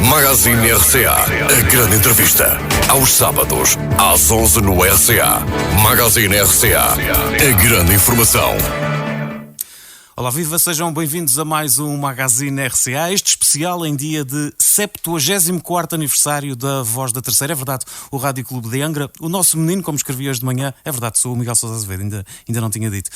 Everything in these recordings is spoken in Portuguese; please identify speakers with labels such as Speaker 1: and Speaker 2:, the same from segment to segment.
Speaker 1: Magazine RCA, a grande entrevista. Aos sábados, às 11 no RCA. Magazine RCA, a grande informação.
Speaker 2: Olá, viva, sejam bem-vindos a mais um Magazine RCA, este especial em dia de 74º aniversário da Voz da Terceira. É verdade, o Rádio Clube de Angra, o nosso menino, como escrevi hoje de manhã, é verdade, sou o Miguel Sousa Azevedo, ainda não tinha dito.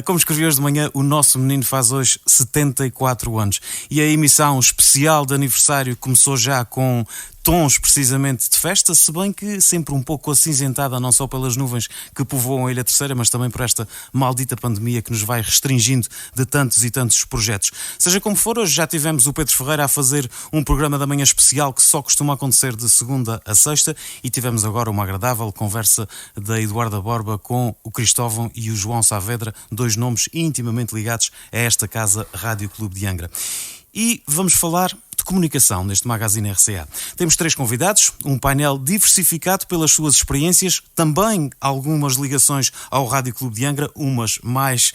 Speaker 2: Como escrevi hoje de manhã, o nosso menino faz hoje 74 anos. E a emissão especial de aniversário começou já com tons precisamente de festa, se bem que sempre um pouco acinzentada, não só pelas nuvens que povoam a Ilha Terceira, mas também por esta maldita pandemia que nos vai restringindo de tantos e tantos projetos. Seja como for, hoje já tivemos o Pedro Ferreira a fazer um programa da manhã especial que só costuma acontecer de segunda a sexta, e tivemos agora uma agradável conversa da Eduarda Borba com o Cristóvão e o João Saavedra, dois nomes intimamente ligados a esta casa Rádio Clube de Angra. E vamos falar de comunicação neste Magazine RCA. Temos 3 convidados, um painel diversificado pelas suas experiências, também algumas ligações ao Rádio Clube de Angra, umas mais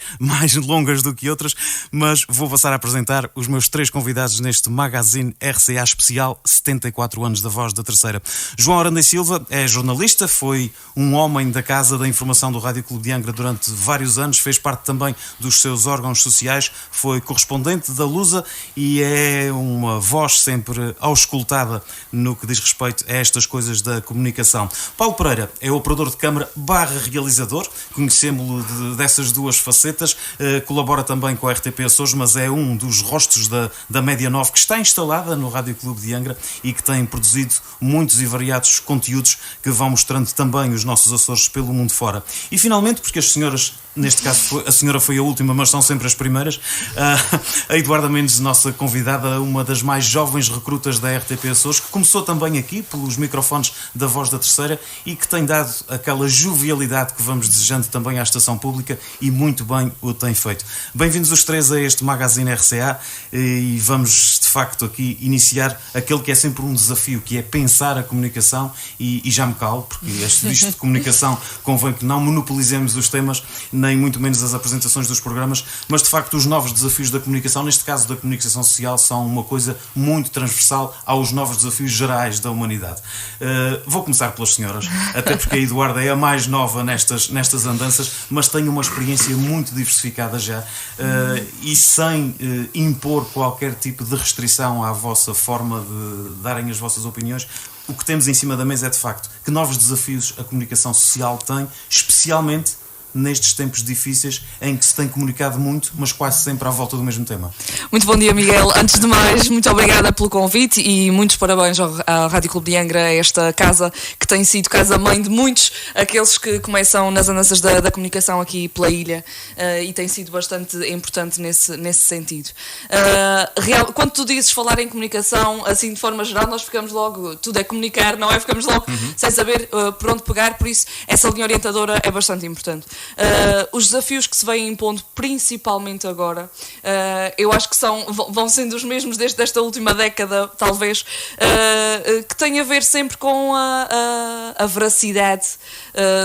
Speaker 2: longas do que outras, mas vou passar a apresentar os meus 3 convidados neste Magazine RCA especial 74 anos da Voz da Terceira. João Aranda e Silva é jornalista, foi um homem da Casa da Informação do Rádio Clube de Angra durante vários anos, fez parte também dos seus órgãos sociais, foi correspondente da Lusa e é uma voz sempre auscultada no que diz respeito a estas coisas da comunicação. Paulo Pereira é operador de câmara / realizador, conhecemos-lo dessas duas facetas, colabora também com a RTP Açores, mas é um dos rostos da Média 9 que está instalada no Rádio Clube de Angra e que tem produzido muitos e variados conteúdos que vão mostrando também os nossos Açores pelo mundo fora. E finalmente, porque as senhoras, neste caso a senhora foi a última, mas são sempre as primeiras, a Eduarda Mendes, nossa convidada, uma das mais jovens recrutas da RTP Açores, que começou também aqui pelos microfones da Voz da Terceira e que tem dado aquela jovialidade que vamos desejando também à estação pública e muito bem o tem feito. Bem-vindos os 3 a este Magazine RCA e vamos de facto aqui iniciar aquele que é sempre um desafio, que é pensar a comunicação e já me calo, porque este serviço de comunicação convém que não monopolizemos os temas, nem muito menos as apresentações dos programas, mas de facto os novos desafios da comunicação, neste caso da comunicação social, são uma coisa muito transversal aos novos desafios gerais da humanidade. Vou começar pelas senhoras, até porque a Eduarda é a mais nova nestas andanças, mas tem uma experiência muito diversificada já, e sem impor qualquer tipo de restrição à vossa forma de darem as vossas opiniões. O que temos em cima da mesa é de facto que novos desafios a comunicação social tem, especialmente nestes tempos difíceis em que se tem comunicado muito, mas quase sempre à volta do mesmo tema.
Speaker 3: Muito bom dia, Miguel. Antes de mais, muito obrigada pelo convite e muitos parabéns à Rádio Clube de Angra, esta casa que tem sido casa-mãe de muitos, aqueles que começam nas andanças da comunicação aqui pela ilha, e tem sido bastante importante nesse sentido. Quando tu dizes falar em comunicação, assim de forma geral, nós ficamos logo, tudo é comunicar, não é? Ficamos logo sem saber por onde pegar, por isso essa linha orientadora é bastante importante. Os desafios que se vêm impondo, principalmente agora, eu acho que vão sendo os mesmos desde esta última década, talvez, que têm a ver sempre com a veracidade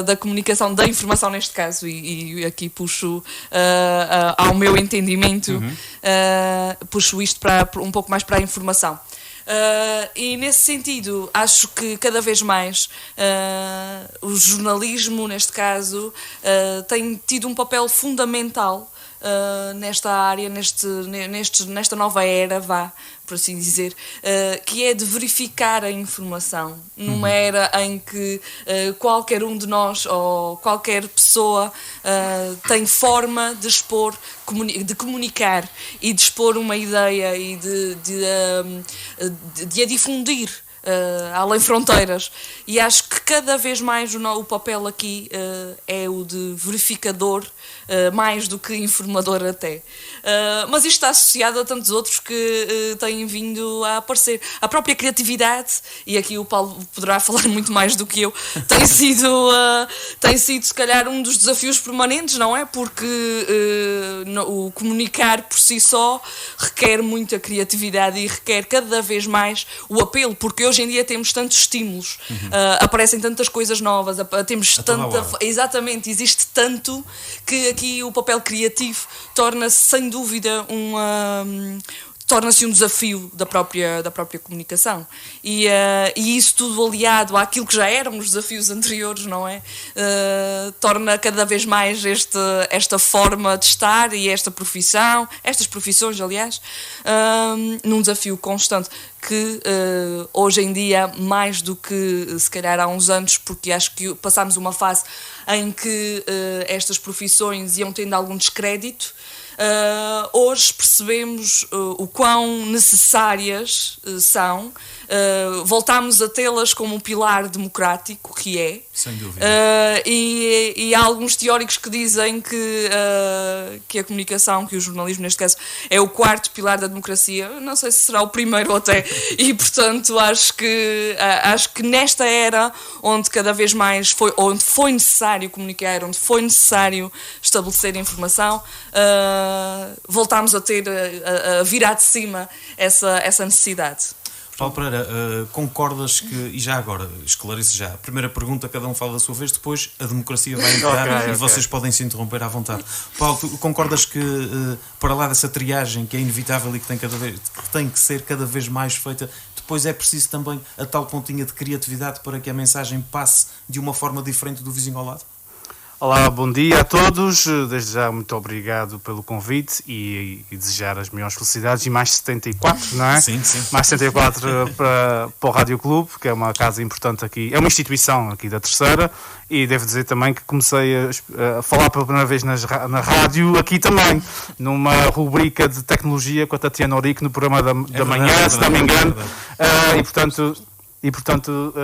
Speaker 3: da comunicação, da informação neste caso, e aqui puxo ao meu entendimento, puxo isto um pouco mais para a informação. E nesse sentido acho que cada vez mais o jornalismo, neste caso, tem tido um papel fundamental nesta área, nesta nova era, por assim dizer, que é de verificar a informação numa era em que qualquer um de nós ou qualquer pessoa tem forma de expor, de comunicar e de expor uma ideia e de a difundir além fronteiras, e acho que cada vez mais o papel aqui é o de verificador, mais do que informador até. Mas isto está associado a tantos outros que têm vindo a aparecer. A própria criatividade, e aqui o Paulo poderá falar muito mais do que eu, tem sido se calhar um dos desafios permanentes, não é? Porque o comunicar por si só requer muita criatividade e requer cada vez mais o apelo, porque hoje em dia temos tantos estímulos, aparecem tantas coisas novas, temos tanta... Exatamente, existe tanto que aqui o papel criativo torna-se sem dúvida torna-se um desafio da própria comunicação. E isso tudo aliado àquilo que já eram os desafios anteriores, não é? Torna cada vez mais esta forma de estar e estas profissões, aliás, num desafio constante que hoje em dia, mais do que se calhar há uns anos, porque acho que passámos uma fase em que estas profissões iam tendo algum descrédito, hoje percebemos o quão necessárias são, voltámos a tê-las como um pilar democrático, que é.
Speaker 2: Sem dúvida.
Speaker 3: E há alguns teóricos que dizem que a comunicação, que o jornalismo neste caso, é o quarto pilar da democracia. Não sei se será o primeiro até. E portanto acho que nesta era onde cada vez mais onde foi necessário comunicar, onde foi necessário estabelecer informação, voltámos a ter a virar de cima essa necessidade.
Speaker 2: Paulo Pereira, concordas que, e já agora, esclareço já, a primeira pergunta, cada um fala da sua vez, depois a democracia vai entrar e vocês podem se interromper à vontade. Paulo, tu concordas que, para lá dessa triagem que é inevitável e que tem que ser cada vez mais feita, depois é preciso também a tal pontinha de criatividade para que a mensagem passe de uma forma diferente do vizinho ao lado?
Speaker 4: Olá, bom dia a todos. Desde já, muito obrigado pelo convite e desejar as melhores felicidades. E mais 74, não é?
Speaker 2: Sim, sim.
Speaker 4: Mais 74 para o Rádio Clube, que é uma casa importante aqui. É uma instituição aqui da Terceira. E devo dizer também que comecei a falar pela primeira vez na rádio aqui também, numa rubrica de tecnologia com a Tatiana Orique no programa da manhã, se não me engano. E, portanto,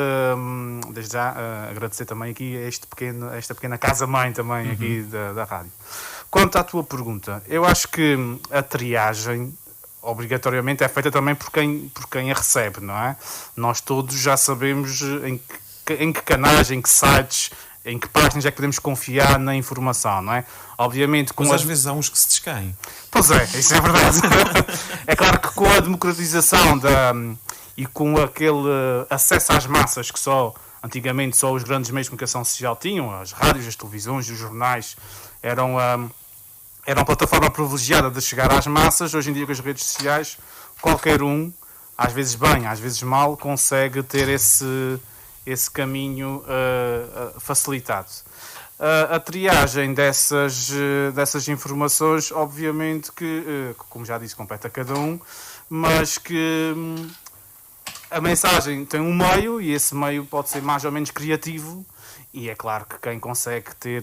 Speaker 4: desde já agradecer também aqui esta pequena casa-mãe também aqui da rádio. Quanto à tua pergunta, eu acho que a triagem obrigatoriamente é feita também por quem a recebe, não é? Nós todos já sabemos em que canais, em que sites, em que páginas é que podemos confiar na informação, não é? Obviamente,
Speaker 2: mas às vezes há uns que se descaem.
Speaker 4: Pois é, isso é verdade. É claro que com a democratização e com aquele acesso às massas que antigamente só os grandes meios de comunicação social tinham, as rádios, as televisões, os jornais, eram a plataforma privilegiada de chegar às massas. Hoje em dia, com as redes sociais, qualquer um, às vezes bem, às vezes mal, consegue ter esse caminho facilitado. A triagem dessas informações, obviamente que, como já disse, compete a cada um, mas que a mensagem tem um meio e esse meio pode ser mais ou menos criativo e é claro que quem consegue ter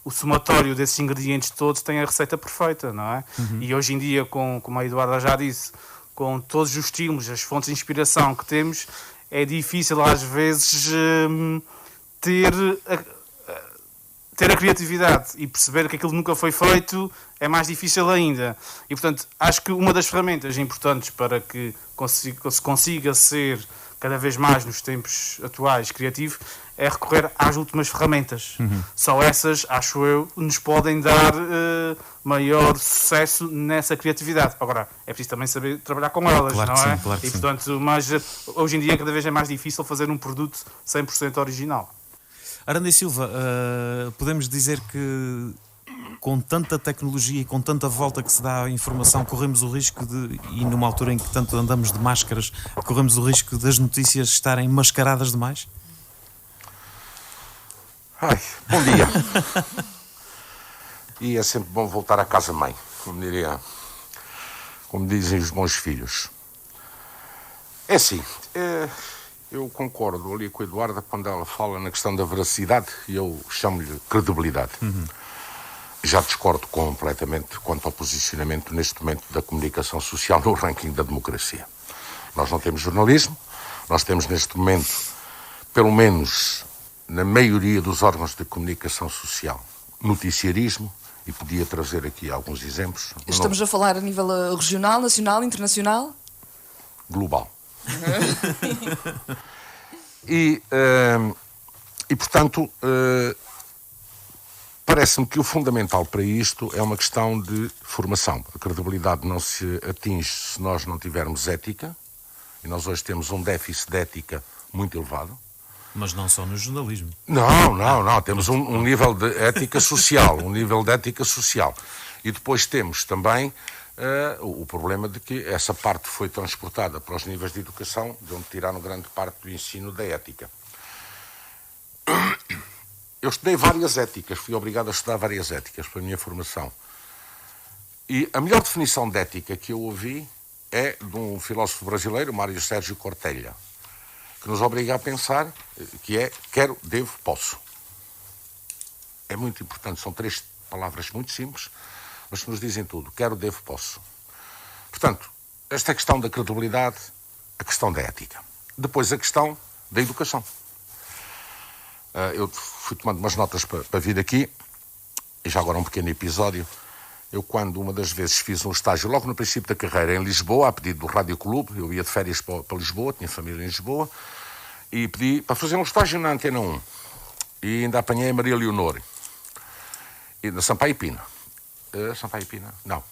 Speaker 4: o somatório desses ingredientes todos tem a receita perfeita, não é? E hoje em dia, como a Eduarda já disse, com todos os estímulos, as fontes de inspiração que temos, é difícil às vezes ter a criatividade e perceber que aquilo nunca foi feito é mais difícil ainda. E, portanto, acho que uma das ferramentas importantes para que se consiga ser cada vez mais nos tempos atuais criativo é recorrer às últimas ferramentas. Só essas, acho eu, nos podem dar maior sucesso nessa criatividade. Agora, é preciso também saber trabalhar com elas,
Speaker 2: claro,
Speaker 4: não
Speaker 2: sim,
Speaker 4: é?
Speaker 2: Claro que
Speaker 4: e,
Speaker 2: sim.
Speaker 4: portanto, mas hoje em dia cada vez é mais difícil fazer um produto 100% original.
Speaker 2: Aranda e Silva, podemos dizer que com tanta tecnologia e com tanta volta que se dá à informação, corremos o risco e numa altura em que tanto andamos de máscaras, corremos o risco das notícias estarem mascaradas demais?
Speaker 5: Bom dia. E é sempre bom voltar à casa-mãe, como dizem os bons filhos. É assim, eu concordo ali com a Eduarda quando ela fala na questão da veracidade e eu chamo-lhe credibilidade. Já discordo completamente quanto ao posicionamento neste momento da comunicação social no ranking da democracia. Nós não temos jornalismo, nós temos neste momento, pelo menos na maioria dos órgãos de comunicação social, noticiarismo, e podia trazer aqui alguns exemplos.
Speaker 3: Estamos a falar a nível regional, nacional, internacional?
Speaker 5: Global. E portanto, parece-me que o fundamental para isto é uma questão de formação. A credibilidade não se atinge se nós não tivermos ética, e nós hoje temos um déficit de ética muito elevado.
Speaker 2: Mas não só no jornalismo.
Speaker 5: Não. Temos um nível de ética social, E depois temos também o problema de que essa parte foi transportada para os níveis de educação, de onde tiraram grande parte do ensino da ética. Eu estudei várias éticas, fui obrigado a estudar várias éticas para a minha formação. E a melhor definição de ética que eu ouvi é de um filósofo brasileiro, Mário Sérgio Cortella, que nos obriga a pensar que é quero, devo, posso. É muito importante, são 3 palavras muito simples, mas que nos dizem tudo. Quero, devo, posso. Portanto, esta é a questão da credibilidade, a questão da ética. Depois a questão da educação. Eu fui tomando umas notas para vir aqui, e já agora um pequeno episódio. Eu, quando uma das vezes fiz um estágio, logo no princípio da carreira, em Lisboa, a pedido do Rádio Clube, eu ia de férias para Lisboa, tinha família em Lisboa, e pedi para fazer um estágio na Antena 1. E ainda apanhei a Maria Leonor, e na Sampaio Pina. Sampaio Pina? Não.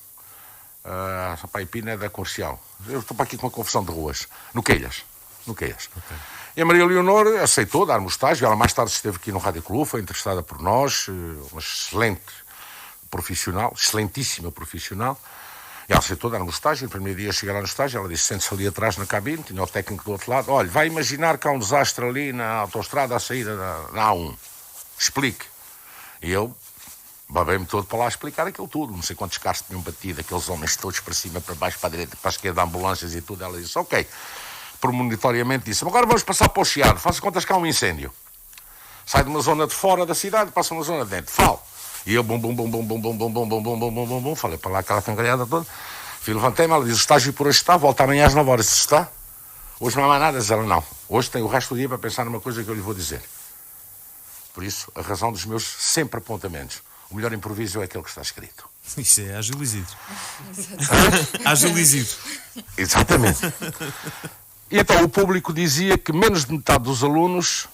Speaker 5: Sampaio Pina é da Comercial. Eu estou para aqui com uma confusão de ruas. No Queias. Okay. E a Maria Leonor aceitou dar-me o estágio. Ela mais tarde esteve aqui no Rádio Clube, foi interessada por nós, uma excelente profissional, excelentíssima profissional. E ela aceitou dar-me o estágio. No primeiro dia cheguei lá no estágio, ela disse: sente-se ali atrás na cabine, tinha o técnico do outro lado. Olha, vai imaginar que há um desastre ali na autoestrada à saída da A1. Explique. E eu babei-me todo para lá explicar aquilo tudo. Não sei quantos carros tinham batido, aqueles homens todos para cima, para baixo, para a direita, para a esquerda, ambulâncias e tudo. Ela disse: ok. Premonitoriamente disse: agora vamos passar para o Chiado, faça contas que há um incêndio. Sai de uma zona de fora da cidade, passa uma zona de dentro. Fala. E eu, falei para lá aquela cangalhada toda. Fui, levantei-me, ela disse: o estágio por hoje está, volta amanhã às 9 horas. Se está? Hoje não há mais nada. Diz ela: não. Hoje tem o resto do dia para pensar numa coisa que eu lhe vou dizer. Por isso, a razão dos meus sempre apontamentos. O melhor improviso é aquele que está escrito.
Speaker 2: Isso é Agil Isidro. Agil Isidro.
Speaker 5: Exatamente. E então o público dizia que menos de metade dos alunos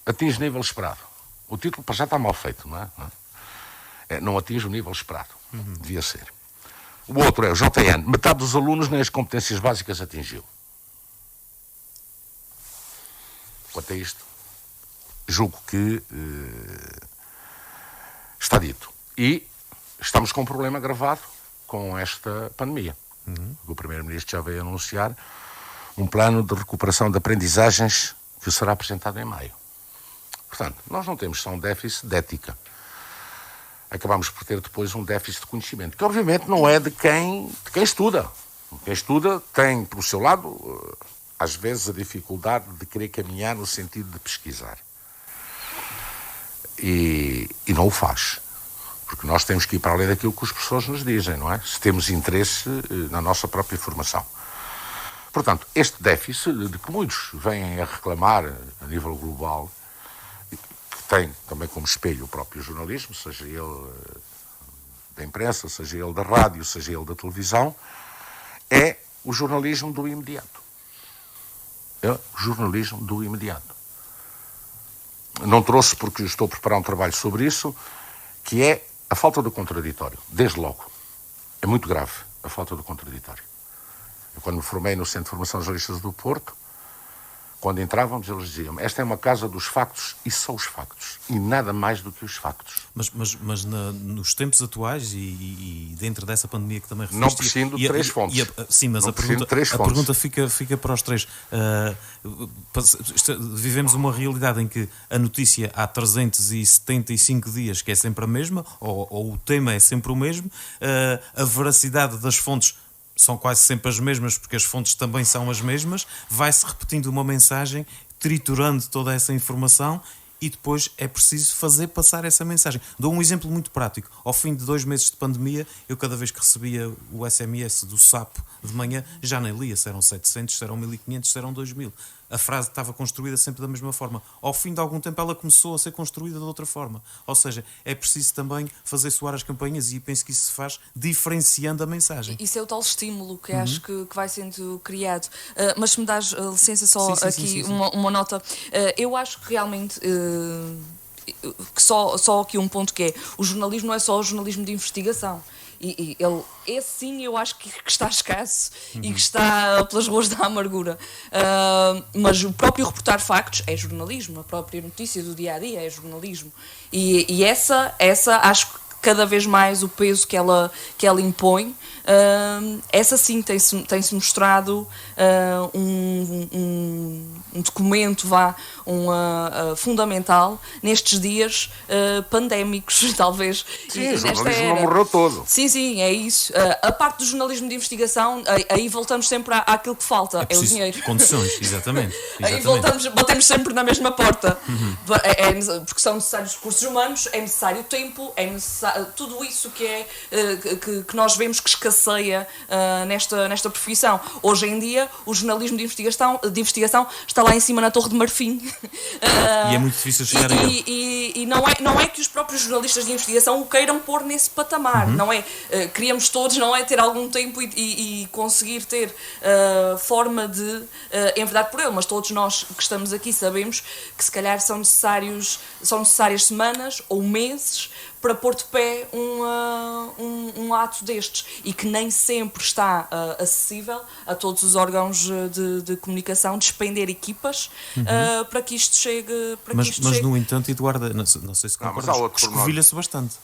Speaker 5: atinge o nível esperado. O título já está mal feito, não é? Não atinge o nível esperado. Devia ser. O outro é o JN. Metade dos alunos nem as competências básicas atingiu. Quanto a isto, julgo que está dito. E estamos com um problema agravado com esta pandemia. O Primeiro-Ministro já veio anunciar um plano de recuperação de aprendizagens que será apresentado em maio. Portanto, nós não temos só um déficit de ética. Acabamos por ter depois um déficit de conhecimento, que obviamente não é de quem estuda. Quem estuda tem, por seu lado, às vezes a dificuldade de querer caminhar no sentido de pesquisar. E não o faz. Porque nós temos que ir para além daquilo que os professores nos dizem, não é? Se temos interesse na nossa própria formação. Portanto, este déficit, de que muitos vêm a reclamar a nível global, que tem também como espelho o próprio jornalismo, seja ele da imprensa, seja ele da rádio, seja ele da televisão, é o jornalismo do imediato. É o jornalismo do imediato. Não trouxe porque estou a preparar um trabalho sobre isso, que é a falta do contraditório, desde logo. É muito grave a falta do contraditório. Eu, quando me formei no Centro de Formação de Jornalistas do Porto, quando entrávamos, eles diziam: esta é uma casa dos factos e só os factos, e nada mais do que os factos.
Speaker 2: Mas nos tempos atuais e dentro dessa pandemia que também referiste...
Speaker 5: Não prescindo de 3 fontes.
Speaker 2: Sim, mas a pergunta fica para os 3. Vivemos uma realidade em que a notícia há 375 dias, que é sempre a mesma, ou o tema é sempre o mesmo, a veracidade das fontes são quase sempre as mesmas, porque as fontes também são as mesmas, vai-se repetindo uma mensagem, triturando toda essa informação, e depois é preciso fazer passar essa mensagem. Dou um exemplo muito prático. Ao fim de 2 meses de pandemia, eu cada vez que recebia o SMS do SAP de manhã, já nem lia se eram 700, se eram 1500, se eram 2000. A frase estava construída sempre da mesma forma. Ao fim de algum tempo ela começou a ser construída de outra forma. Ou seja, é preciso também fazer soar as campanhas, e penso que isso se faz diferenciando a mensagem.
Speaker 3: Isso é o tal estímulo que acho que vai sendo criado. Mas se me dás licença só sim. Uma nota, eu acho que realmente... que só aqui um ponto, que é: o jornalismo não é só o jornalismo de investigação. E esse sim eu acho que está escasso e que está pelas ruas da amargura. Mas o próprio reportar factos é jornalismo, a própria notícia do dia-a-dia é jornalismo. E essa acho que cada vez mais o peso que ela impõe essa sim tem-se mostrado um documento fundamental nestes dias pandémicos, talvez.
Speaker 5: Sim, o jornalismo não morreu todo.
Speaker 3: Sim, é isso. A parte do jornalismo de investigação, aí voltamos sempre àquilo que falta, é o dinheiro.
Speaker 2: Condições, exatamente.
Speaker 3: Aí batemos sempre na mesma porta. Porque são necessários recursos humanos, é necessário tempo, é necessário tudo isso que nós vemos que escasseia nesta profissão. Hoje em dia, o jornalismo de investigação está lá em cima na Torre de Marfim.
Speaker 2: E é muito difícil chegar a ele.
Speaker 3: E não é que os próprios jornalistas de investigação o queiram pôr nesse patamar. Não é? Queríamos todos, não é, ter algum tempo e conseguir ter forma de enverdar por ele, mas todos nós que estamos aqui sabemos que se calhar são necessárias semanas ou meses para pôr de pé um ato destes, e que nem sempre está acessível a todos os órgãos de comunicação despender equipas para que isto chegue.
Speaker 2: Mas no entanto, Eduardo, não sei se concordas, escovilha-se bastante.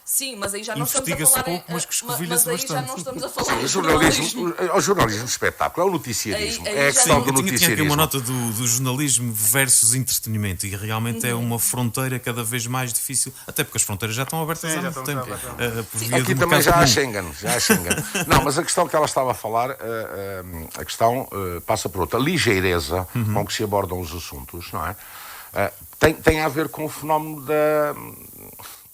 Speaker 3: Sim, mas aí já não estamos a falar...
Speaker 2: pouco, mas que escovilha-se bastante.
Speaker 3: Já não estamos a falar
Speaker 5: o jornalismo de espetáculo, é o noticiarismo. É a questão do noticiarismo.
Speaker 2: Tinha aqui uma nota do jornalismo versus entretenimento, e realmente é uma fronteira cada vez mais difícil, até porque as fronteiras já estão abertas há muito tempo.
Speaker 5: Aqui também já há Schengen. Não, mas a questão que ela estava a falar, a questão passa por outra. A ligeireza com que se abordam os assuntos, não é? Tem a ver com o fenómeno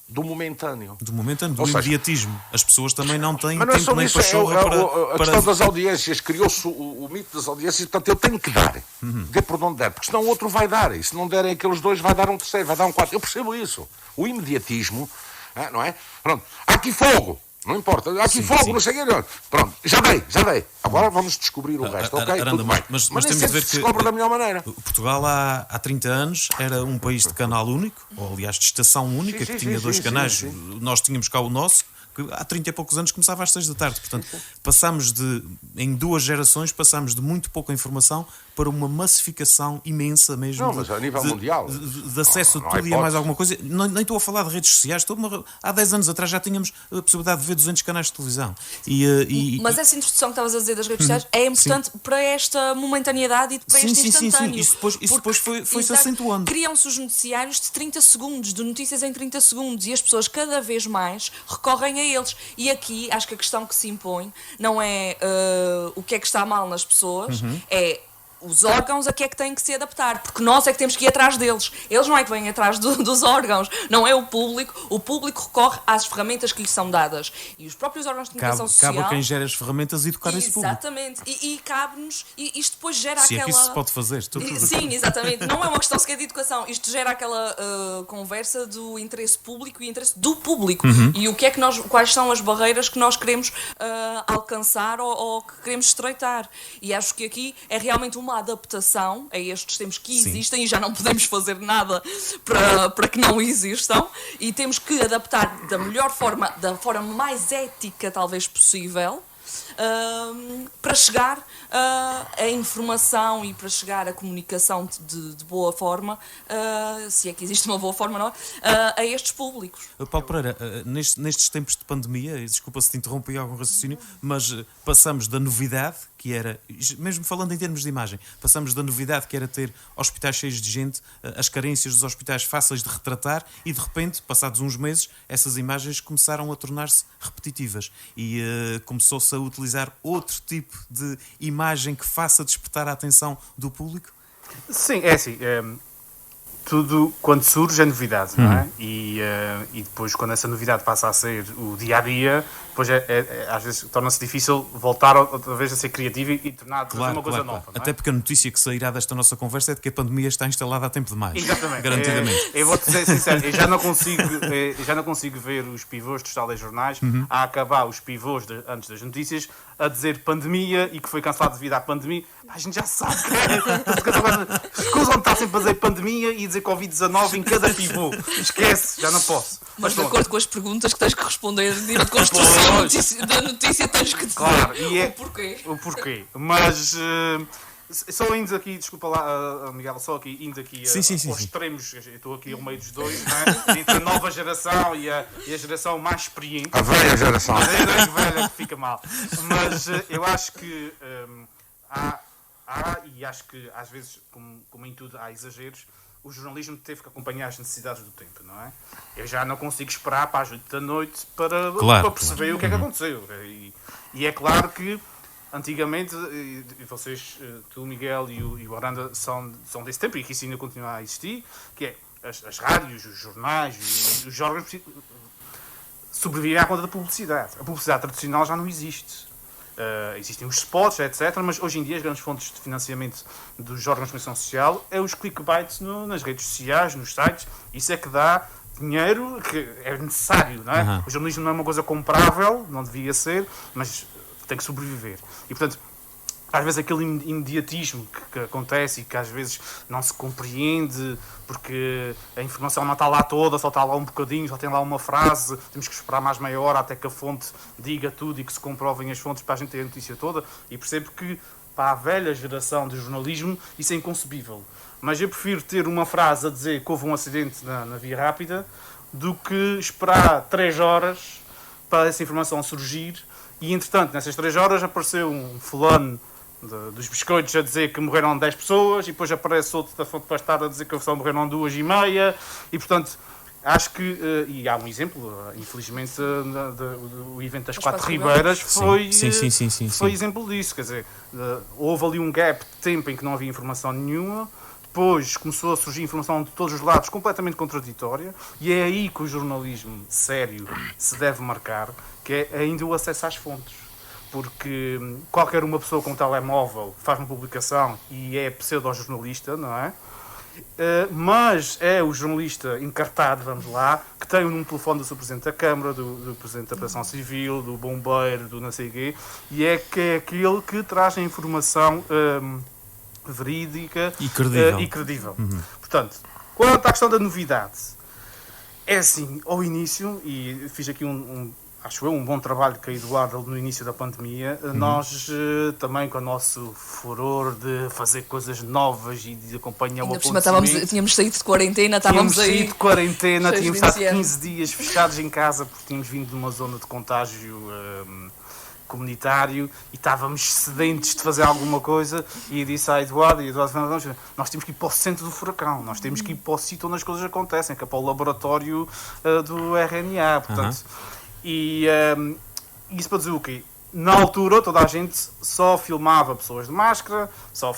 Speaker 5: do momentâneo.
Speaker 2: Do imediatismo. As pessoas também não têm
Speaker 5: tempo
Speaker 2: nem pachorra para...
Speaker 5: A questão das audiências, criou-se o mito das audiências, portanto eu tenho que dar. Dê por onde der, porque senão o outro vai dar. E se não derem aqueles dois, vai dar um terceiro, vai dar um quarto. Eu percebo isso. O imediatismo, não é? Pronto, há aqui fogo. Não importa, há aqui fogo, não sei o quê. Pronto, já dei. Agora vamos descobrir o resto, ok?
Speaker 2: Aranda,
Speaker 5: tudo bem.
Speaker 2: Mas
Speaker 5: nem
Speaker 2: temos de ver que
Speaker 5: se descobre da melhor maneira.
Speaker 2: Portugal há 30 anos era um país de canal único, ou aliás de estação única, que tinha dois canais. Nós tínhamos cá o nosso, que há 30 e poucos anos começava às 6 da tarde. Portanto, em 2 gerações, passámos de muito pouca informação para uma massificação imensa mesmo.
Speaker 5: Não, mas a nível mundial.
Speaker 2: De acesso a tudo e a mais alguma coisa. Nem estou a falar de redes sociais. Há 10 anos atrás já tínhamos a possibilidade de ver 200 canais de televisão.
Speaker 3: Mas essa introdução que estavas a dizer das redes sociais é importante para esta momentaneidade e para este instantâneo.
Speaker 2: Sim. Isso depois foi-se acentuando.
Speaker 3: Criam-se os noticiários de 30 segundos, de notícias em 30 segundos, e as pessoas cada vez mais recorrem a eles. E aqui acho que a questão que se impõe não é o que é que está mal nas pessoas, é os órgãos a que é que têm que se adaptar, porque nós é que temos que ir atrás deles. Eles não é que vêm atrás dos órgãos, não é o público. O público recorre às ferramentas que lhes são dadas. E os próprios órgãos de comunicação social...
Speaker 2: Cabe a quem gera as ferramentas educar esse público.
Speaker 3: Exatamente. E cabe-nos... E isto depois gera
Speaker 2: Se
Speaker 3: aquela...
Speaker 2: é que isso se pode fazer.
Speaker 3: Sim, exatamente. Não é uma questão sequer de educação. Isto gera aquela conversa do interesse público e interesse do público. E quais são as barreiras que nós queremos alcançar ou que queremos estreitar. E acho que aqui é realmente uma adaptação a estes tempos que existem. E já não podemos fazer nada para que não existam, e temos que adaptar da melhor forma, da forma mais ética talvez possível, para chegar a informação e para chegar a comunicação de boa forma, se é que existe uma boa forma, não é? A estes públicos.
Speaker 2: Paulo Pereira, nestes tempos de pandemia, e desculpa se te interrompi algum raciocínio, mas passamos da novidade, que era, mesmo falando em termos de imagem, passamos da novidade que era ter hospitais cheios de gente, as carências dos hospitais fáceis de retratar, e de repente, passados uns meses, essas imagens começaram a tornar-se repetitivas e começou-se a utilizar outro tipo de imagem que faça despertar a atenção do público?
Speaker 4: Sim, é assim. Tudo, quando surge, é novidade, não é? E depois, quando essa novidade passa a ser o dia-a-dia, depois às vezes torna-se difícil voltar outra vez a ser criativo e tornar uma coisa nova. Não é?
Speaker 2: Até porque a notícia que sairá desta nossa conversa é de que a pandemia está instalada há tempo demais.
Speaker 4: Exatamente.
Speaker 2: Garantidamente.
Speaker 4: Eu vou-te ser sincero, eu já não consigo ver os pivôs dos telejornais a acabar os pivôs antes das notícias a dizer pandemia e que foi cancelado devido à pandemia. A gente já sabe que escusam-me estar sempre a dizer pandemia e dizer Covid-19 em cada pivô. Esquece, já não posso.
Speaker 3: Mas de acordo com as perguntas que tens que responder de construção da notícia tens que dizer o porquê.
Speaker 4: O porquê. Mas Só indo aqui, desculpa lá, Miguel, só aqui, indo aqui aos extremos, eu estou aqui ao meio dos dois, não é? Entre a nova geração e a geração mais experiente.
Speaker 5: A velha geração.
Speaker 4: A velha que fica mal. Mas eu acho que há, e acho que às vezes, como em tudo, há exageros. O jornalismo teve que acompanhar as necessidades do tempo, não é? Eu já não consigo esperar para as 8 da noite para perceber o que é que aconteceu. E é claro que antigamente, e vocês, tu, Miguel e o Aranda, são desse tempo e que isso ainda continua a existir, que é as rádios, os jornais, os órgãos sobrevivem à conta da publicidade. A publicidade tradicional já não existe. Existem os spots, etc. Mas hoje em dia as grandes fontes de financiamento dos órgãos de comunicação social é os clickbaits nas redes sociais, nos sites. Isso é que dá dinheiro que é necessário, não é? O jornalismo não é uma coisa comprável, não devia ser, mas tem que sobreviver. E, portanto, às vezes aquele imediatismo que acontece e que às vezes não se compreende porque a informação não está lá toda, só está lá um bocadinho, só tem lá uma frase, temos que esperar mais meia hora até que a fonte diga tudo e que se comprovem as fontes para a gente ter a notícia toda. E percebo que para a velha geração de jornalismo isso é inconcebível. Mas eu prefiro ter uma frase a dizer que houve um acidente na Via Rápida do que esperar 3 horas para essa informação surgir e, entretanto, nessas 3 horas apareceu um fulano dos biscoitos a dizer que morreram 10 pessoas e depois aparece outro da fonte bastarda a dizer que só morreram 2,5 e, portanto, acho que, e há um exemplo, infelizmente, o evento das 4 Ribeiras foi exemplo disso, quer dizer, houve ali um gap de tempo em que não havia informação nenhuma, depois começou a surgir informação de todos os lados completamente contraditória e é aí que o jornalismo sério se deve marcar, que é ainda o acesso às fontes. Porque qualquer uma pessoa com um telemóvel faz uma publicação e é pseudo-jornalista, não é? Mas é o jornalista encartado, vamos lá, que tem um telefone do Sr. Presidente da Câmara, do Presidente da Proteção Civil, do Bombeiro, do não sei quê, e é aquele que traz a informação verídica e credível. Portanto, quanto à questão da novidade, é assim, ao início, e fiz aqui acho eu, um bom trabalho com a Eduardo no início da pandemia. Nós também, com o nosso furor de fazer coisas novas e de acompanhar o acontecimento...
Speaker 3: Tínhamos saído de quarentena, tínhamos
Speaker 4: saído de quarentena, tínhamos estado 15 dias fechados em casa porque tínhamos vindo de uma zona de contágio comunitário e estávamos sedentes de fazer alguma coisa e disse à Eduardo, nós temos que ir para o centro do furacão, nós temos que ir para o sítio onde as coisas acontecem, que é para o laboratório do RNA, portanto... E isso para dizer o quê? Na altura, toda a gente só filmava pessoas de máscara, só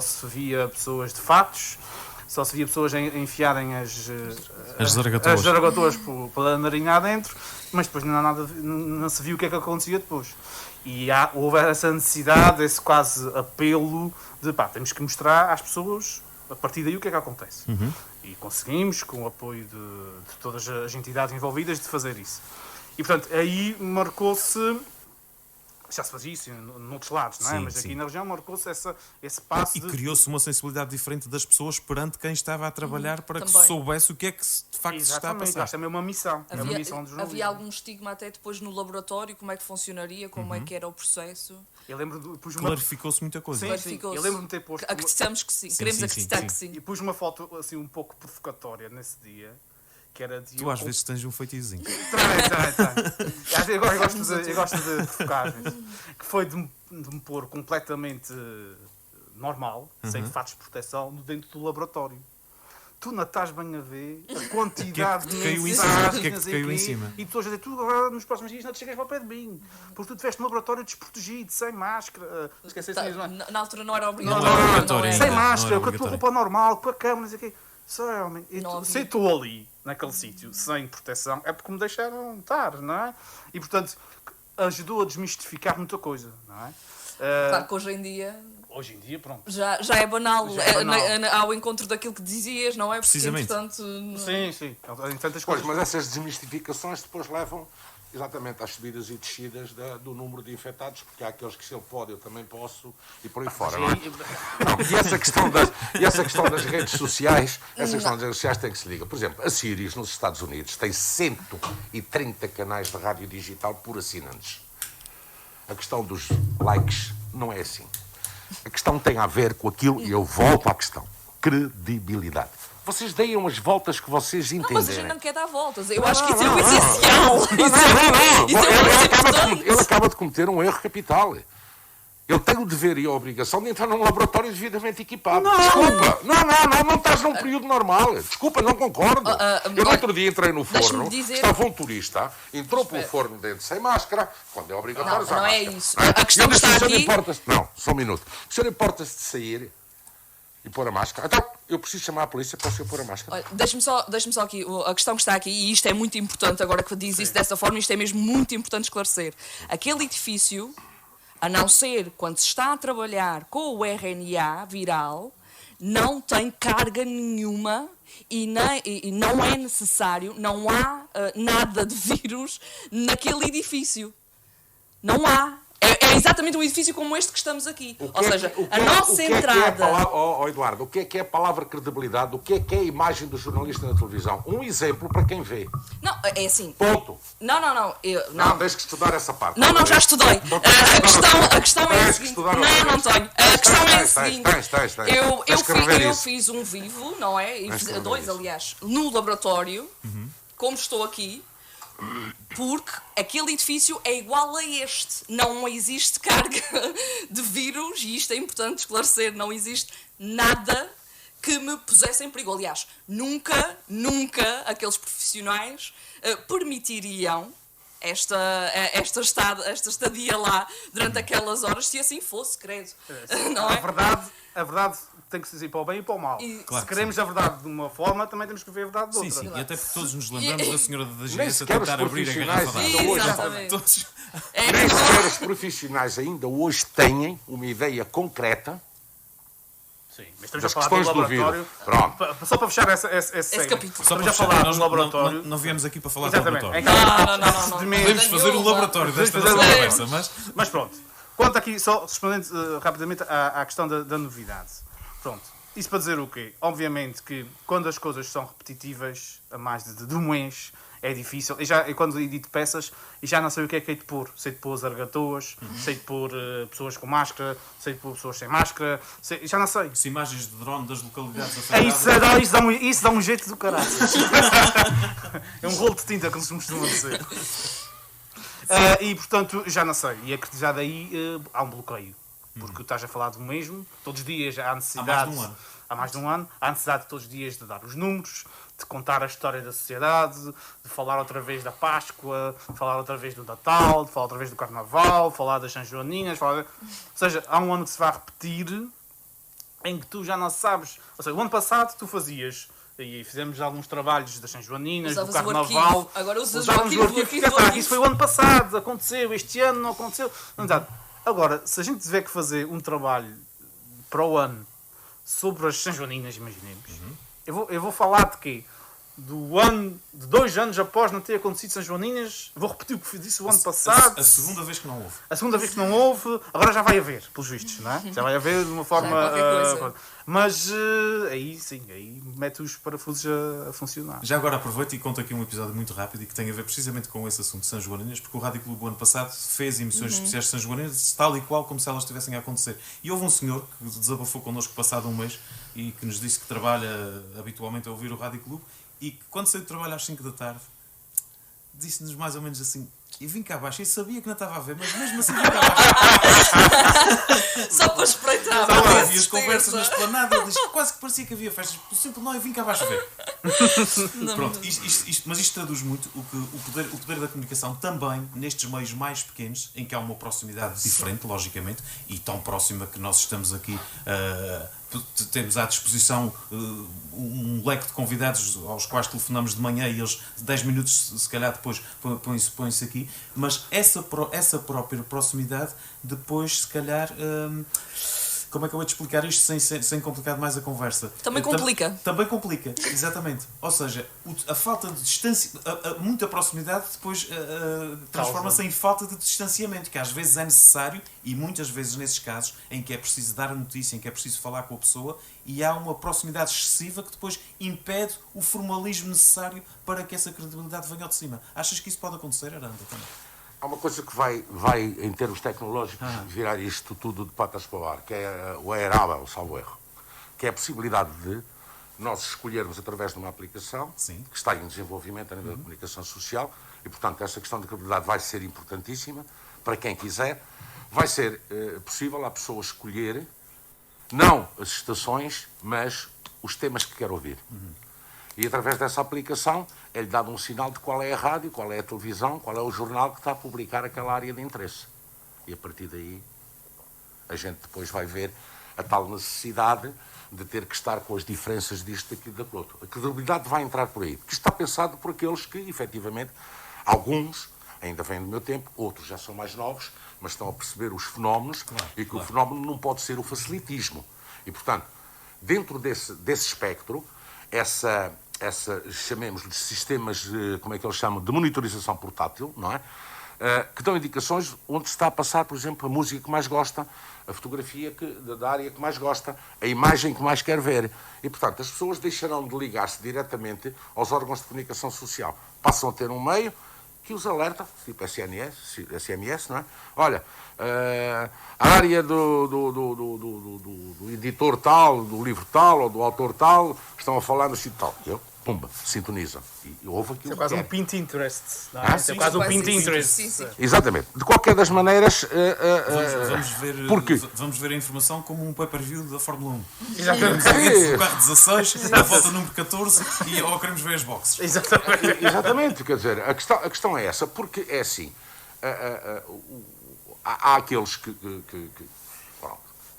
Speaker 4: se via pessoas de fatos, só se via pessoas a enfiarem as zaragatoas pela narinha adentro, mas depois não se viu o que é que acontecia depois. E houve essa necessidade, esse quase apelo de temos que mostrar às pessoas a partir daí o que é que acontece. E conseguimos, com o apoio de todas as entidades envolvidas, de fazer isso. E, portanto, aí marcou-se... Já se fazia isso noutros lados, não é? Mas aqui na região marcou-se esse passo
Speaker 2: e criou-se uma sensibilidade diferente das pessoas perante quem estava a trabalhar para que soubesse o que é que de facto se está a passar.
Speaker 4: Acho também uma missão.
Speaker 3: Havia algum estigma até depois no laboratório, como é que funcionaria, como é que era o processo?
Speaker 2: Clarificou-se muita coisa.
Speaker 4: Eu lembro-me de ter posto...
Speaker 3: Acreditamos que sim. Queremos acreditar que sim.
Speaker 4: E pus uma foto assim um pouco provocatória nesse dia. Que era de
Speaker 2: tu às vezes tens um feitiozinho.
Speaker 4: Tem. Eu gosto de focar. Que foi de me pôr completamente normal, sem fatos de proteção, dentro do laboratório. Tu não estás bem a ver a quantidade de mensagens
Speaker 2: que caiu em cima.
Speaker 4: E pessoas a dizer, tu agora nos próximos dias não te chegas para o pé de mim, porque tu estiveste no laboratório desprotegido, sem máscara.
Speaker 3: Na altura não era obrigatório.
Speaker 4: Sem máscara, com a tua roupa normal, com a câmera, não sei o quê. Se estou ali, naquele sítio, sem proteção, é porque me deixaram estar, não é? E, portanto, ajudou a desmistificar muita coisa, não é?
Speaker 3: Claro que hoje em dia,
Speaker 4: pronto.
Speaker 3: Já é banal. Ao encontro daquilo que dizias, não é?
Speaker 2: Precisamente.
Speaker 3: Portanto,
Speaker 4: sim. Em tantas coisas.
Speaker 5: Mas essas desmistificações depois levam exatamente às subidas e descidas do número de infectados, porque há aqueles que se ele pode, eu também posso, e por aí fora, não é? E essa questão das redes sociais, tem que se ligar. Por exemplo, a Sirius, nos Estados Unidos, tem 130 canais de rádio digital por assinantes. A questão dos likes não é assim. A questão tem a ver com aquilo, e eu volto à questão. Credibilidade. Vocês deem umas voltas que vocês
Speaker 3: Não,
Speaker 5: entenderem.
Speaker 3: mas a gente não quer dar voltas. Eu acho que isso é o essencial.
Speaker 5: Ele acaba de cometer um erro capital. Ele tem o dever e a obrigação de entrar num laboratório devidamente equipado. Desculpa. Não estás num período normal. Desculpa, não concordo. Eu no outro dia entrei no forno, estava um turista, entrou pelo forno dentro sem máscara, quando é obrigatório usar máscara.
Speaker 3: Não é isso. A questão está aqui...
Speaker 5: Não, só um minuto. O senhor importa-se de sair e pôr a máscara? Então, eu preciso chamar a polícia para o senhor pôr a máscara.
Speaker 3: Deixe-me só aqui, a questão que está aqui, e isto é muito importante, agora que diz isso dessa forma, isto é mesmo muito importante esclarecer. Aquele edifício, a não ser quando se está a trabalhar com o RNA viral, não tem carga nenhuma e não é necessário, não há nada de vírus naquele edifício. Não há. É exatamente um edifício como este que estamos aqui. Ou seja, a nossa entrada...
Speaker 5: Eduardo, o que é a palavra credibilidade? O que é a imagem do jornalista na televisão? Um exemplo para quem vê.
Speaker 3: Não, é assim...
Speaker 5: Ponto.
Speaker 3: Não.
Speaker 5: Não, tens que estudar essa parte.
Speaker 3: Não, já estudei. A questão é a seguinte... Não tenho. A questão é a seguinte... Eu fiz um vivo, não é? E fiz dois, aliás, no laboratório, como estou aqui, porque aquele edifício é igual a este. Não existe carga de vírus, e isto é importante esclarecer, não existe nada que me pusesse em perigo. Aliás, nunca aqueles profissionais permitiriam esta estadia lá durante aquelas horas, se assim fosse, credo. Não é?
Speaker 4: A verdade tem que se dizer para o bem e para o mal.
Speaker 2: Claro
Speaker 4: se queremos a verdade de uma forma, também temos que ver a verdade de outra.
Speaker 2: Sim, e até porque todos nos lembramos da senhora da gerência
Speaker 5: sequer
Speaker 2: tentar
Speaker 5: os
Speaker 2: abrir a
Speaker 5: profissionais
Speaker 2: garrafa
Speaker 5: ainda hoje-
Speaker 3: Exatamente.
Speaker 2: Todos...
Speaker 5: Nem sequer os profissionais ainda hoje têm uma ideia concreta
Speaker 4: Sim, mas estamos
Speaker 5: das
Speaker 4: a falar do
Speaker 5: questões do
Speaker 4: laboratório.
Speaker 5: vírus. Pronto.
Speaker 4: Só para fechar esse
Speaker 3: capítulo.
Speaker 2: Só
Speaker 4: Estamos
Speaker 2: para
Speaker 4: a falar
Speaker 2: nós
Speaker 4: do laboratório.
Speaker 2: não viemos aqui para falar
Speaker 4: Exatamente.
Speaker 2: do laboratório.
Speaker 3: Não.
Speaker 2: Podemos fazer um laboratório desta nossa
Speaker 4: fazer-
Speaker 2: conversa, mas...
Speaker 4: Mas pronto. Quanto aqui, só respondendo rapidamente à questão da novidade. Pronto. Isso para dizer o quê? Obviamente que quando as coisas são repetitivas, a mais de um mês, é difícil. E quando edito peças, e já não sei o que é de pôr. Sei de pôr zargatoas, sei de pôr pessoas com máscara, sei de pôr pessoas sem máscara, já não sei.
Speaker 2: Se imagens de drone das localidades
Speaker 4: Isso dá um jeito do caralho. É um rolo de tinta, como se costuma dizer. E portanto, já não sei. E já daí há um bloqueio. Porque estás a falar do mesmo, todos os dias há necessidade. Há mais de um ano. Há necessidade de todos os dias de dar os números, de contar a história da sociedade, de falar outra vez da Páscoa, de falar outra vez do Natal, de falar outra vez do Carnaval, de falar das São Joaninas. Ou seja, há um ano que se vai repetir em que tu já não sabes. Ou seja, o ano passado tu fazias. E fizemos alguns trabalhos das São Joaninas, do Carnaval.
Speaker 3: Agora usas o arquivo.
Speaker 4: Isso foi o ano passado, aconteceu, este ano não aconteceu. Agora, se a gente tiver que fazer um trabalho para o ano sobre as São Joaninas, imaginemos, eu vou falar de quê? De 2 anos após não ter acontecido São Joaninas, vou repetir o que disse o ano passado.
Speaker 2: A segunda vez que não houve.
Speaker 4: A segunda vez que não houve, agora já vai haver, pelos vistos, não é? Já vai haver de uma forma... mas aí sim, aí mete os parafusos a funcionar.
Speaker 2: Já agora aproveito e conto aqui um episódio muito rápido e que tem a ver precisamente com esse assunto de São Joaninas, porque o Rádio Clube o ano passado fez emissões especiais de São Joaninas tal e qual como se elas estivessem a acontecer. E houve um senhor que desabafou connosco passado um mês e que nos disse que trabalha habitualmente a ouvir o Rádio Clube e que quando saiu de trabalho às 5 da tarde disse-nos mais ou menos assim: e vim cá abaixo, e sabia que não estava a ver, mas mesmo assim vim cá abaixo.
Speaker 3: Só para espreitar.
Speaker 2: E as conversas na esplanada, quase que parecia que havia festas. Por simples não, eu vim cá abaixo ver. Pronto, mas isto traduz muito o poder da comunicação também nestes meios mais pequenos, em que há uma proximidade diferente, logicamente, e tão próxima que nós estamos aqui. Temos à disposição um leque de convidados aos quais telefonamos de manhã e eles 10 minutos se calhar depois põem-se aqui, mas essa própria proximidade depois se calhar como é que eu vou te explicar isto sem complicar mais a conversa?
Speaker 3: Também complica.
Speaker 2: Também complica, exatamente. Ou seja, a falta de distância, muita proximidade depois transforma-se em falta de distanciamento, que às vezes é necessário, e muitas vezes nesses casos em que é preciso dar a notícia, em que é preciso falar com a pessoa, e há uma proximidade excessiva que depois impede o formalismo necessário para que essa credibilidade venha ao de cima. Achas que isso pode acontecer, Aranda? Também?
Speaker 5: há uma coisa que vai em termos tecnológicos, virar isto tudo de patas para o ar, que é o Airable, salvo erro, que é a possibilidade de nós escolhermos através de uma aplicação que está em desenvolvimento a nível da comunicação social e, portanto, essa questão de credibilidade vai ser importantíssima para quem quiser. Vai ser possível a pessoa escolher não as estações, mas os temas que quer ouvir. E através dessa aplicação é-lhe dado um sinal de qual é a rádio, qual é a televisão, qual é o jornal que está a publicar aquela área de interesse. E a partir daí a gente depois vai ver a tal necessidade de ter que estar com as diferenças disto, daquilo, daquilo outro. A credibilidade vai entrar por aí. Porque isto está pensado por aqueles que, efetivamente, alguns ainda vêm do meu tempo, outros já são mais novos, mas estão a perceber os fenómenos e que o fenómeno não pode ser o facilitismo. E, portanto, dentro desse espectro, chamemos-lhe sistemas, como é que eles chamam, de monitorização portátil, não é? Que dão indicações onde se está a passar, por exemplo, a música que mais gosta, a fotografia da área que mais gosta, a imagem que mais quer ver. E, portanto, as pessoas deixarão de ligar-se diretamente aos órgãos de comunicação social. Passam a ter um meio que os alerta, tipo SMS, não é? Olha, a área do editor tal, do livro tal, ou do autor tal, estão a falar no sítio tal. Eu, pumba, sintoniza. E houve aquilo.
Speaker 4: É quase um Pinterest. Não é? É quase um Pinterest.
Speaker 3: Sim.
Speaker 5: Exatamente. De qualquer das maneiras.
Speaker 2: Vamos ver a informação como um pay-per-view da Fórmula 1.
Speaker 4: Exatamente.
Speaker 2: O carro 16, a volta número 14 e ou queremos ver as boxes.
Speaker 5: Exatamente. Quer dizer, a questão é essa, porque é assim. Há aqueles que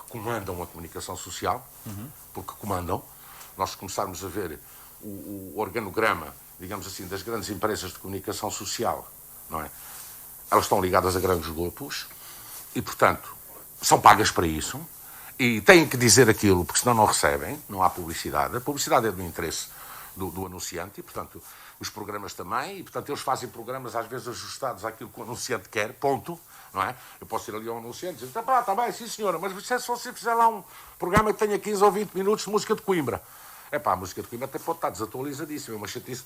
Speaker 5: comandam a comunicação social, porque comandam. Nós começarmos a ver o organograma, digamos assim, das grandes empresas de comunicação social, não é? Elas estão ligadas a grandes grupos e, portanto, são pagas para isso e têm que dizer aquilo, porque senão não recebem, não há publicidade. A publicidade é do interesse do anunciante e, portanto, os programas também, e, portanto, eles fazem programas às vezes ajustados àquilo que o anunciante quer, ponto, não é? Eu posso ir ali ao anunciante e dizer, está bem, sim senhora, mas se você fizer lá um programa que tenha 15 ou 20 minutos de música de Coimbra, a música de Coimbra até pode estar desatualizadíssima, é uma chatice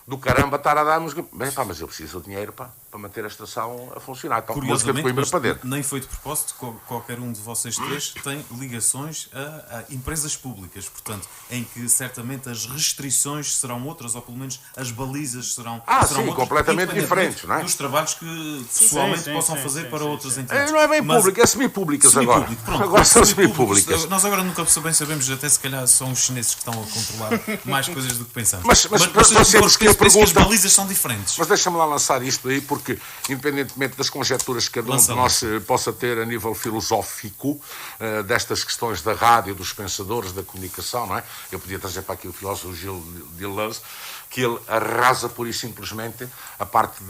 Speaker 5: do caramba estar a dar música. Mas eu preciso de dinheiro para manter a estação a funcionar. Então, música de Coimbra para dentro.
Speaker 2: Nem foi de propósito, qualquer um de vocês três tem ligações a empresas públicas, portanto, em que certamente as restrições serão outras, ou pelo menos as balizas serão outras,
Speaker 5: completamente diferentes, não é?
Speaker 2: Dos trabalhos que pessoalmente possam fazer para outras entidades.
Speaker 5: Não é bem público, é semipúblicas agora.
Speaker 2: Pronto,
Speaker 5: agora são semipúblicas.
Speaker 2: Nós agora nunca bem sabemos, até se calhar são os chineses que estão a controlar mais coisas do que pensamos.
Speaker 5: Mas que
Speaker 2: as balizas são diferentes.
Speaker 5: Mas deixa-me lá lançar isto aí, porque, independentemente das conjecturas que cada um de nós possa ter a nível filosófico, destas questões da rádio, dos pensadores, da comunicação, não é? Eu podia trazer para aqui o filósofo Gilles Deleuze, que ele arrasa pura e simplesmente a parte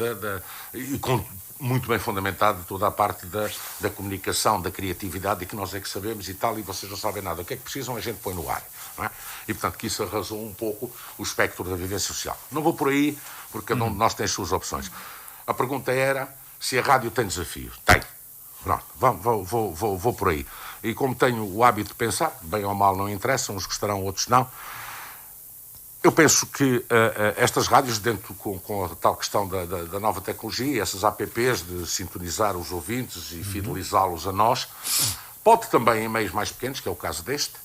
Speaker 5: muito bem fundamentado toda a parte da comunicação, da criatividade, e que nós é que sabemos e tal, e vocês não sabem nada. O que é que precisam, a gente põe no ar. Não é? E, portanto, que isso arrasou um pouco o espectro da vivência social. Não vou por aí, porque cada um de nós tem as suas opções. A pergunta era se a rádio tem desafios. Tem. Pronto, vou por aí. E como tenho o hábito de pensar, bem ou mal não interessa, uns gostarão, outros não, eu penso que estas rádios, dentro com a tal questão da nova tecnologia, essas apps de sintonizar os ouvintes e fidelizá-los a nós, pode também em meios mais pequenos, que é o caso deste,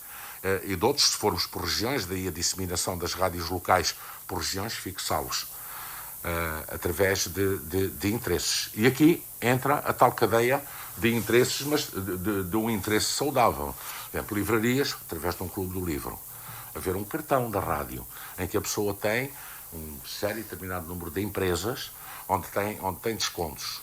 Speaker 5: e de outros, se formos por regiões, daí a disseminação das rádios locais por regiões, fixá-los através de interesses. E aqui entra a tal cadeia de interesses, mas de um interesse saudável. Por exemplo, livrarias, através de um clube do livro. Haver um cartão da rádio, em que a pessoa tem um sério e determinado número de empresas onde tem descontos.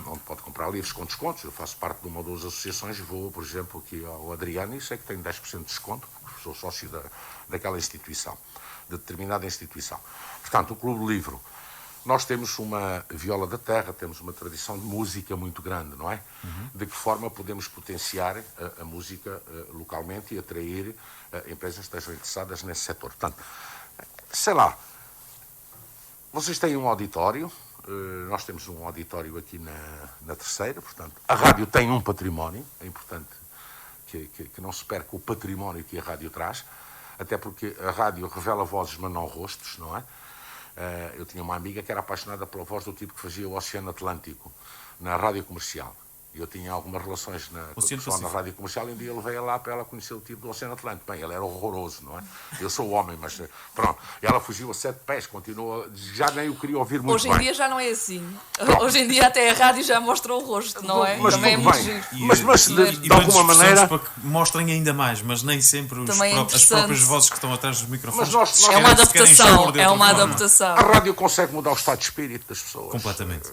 Speaker 5: Onde pode comprar livros com descontos. Eu faço parte de uma ou duas associações e vou, por exemplo, aqui ao Adriano e sei que tenho 10% de desconto, porque sou sócio daquela instituição, de determinada instituição. Portanto, o Clube do Livro. Nós temos uma viola da terra, temos uma tradição de música muito grande, não é? De que forma podemos potenciar a música localmente e atrair empresas que estejam interessadas nesse setor. Portanto, sei lá, vocês têm um auditório, nós temos um auditório aqui na Terceira, portanto, a rádio tem um património, é importante que não se perca o património que a rádio traz, até porque a rádio revela vozes, mas não rostos, não é? Eu tinha uma amiga que era apaixonada pela voz do tipo que fazia o Oceano Atlântico na rádio comercial. Eu tinha algumas relações na rádio comercial e um dia eu levei-a lá para ela conhecer o tipo do Oceano Atlântico. Bem, ele era horroroso, não é? Eu sou homem, mas pronto. E ela fugiu a 7 pés, continuou, já nem o queria ouvir muito
Speaker 3: Hoje
Speaker 5: bem.
Speaker 3: em dia já não é assim. Hoje em dia até a rádio já mostra o rosto, não é?
Speaker 5: Mas
Speaker 3: também é
Speaker 5: tudo
Speaker 3: muito
Speaker 5: bem.
Speaker 3: giro.
Speaker 5: Mas de alguma maneira...
Speaker 2: para que mostrem ainda mais, mas nem sempre as próprias vozes que estão atrás dos microfones.
Speaker 5: Mas
Speaker 3: É uma adaptação, é uma adaptação.
Speaker 5: A rádio consegue mudar o estado de espírito das pessoas.
Speaker 2: Completamente.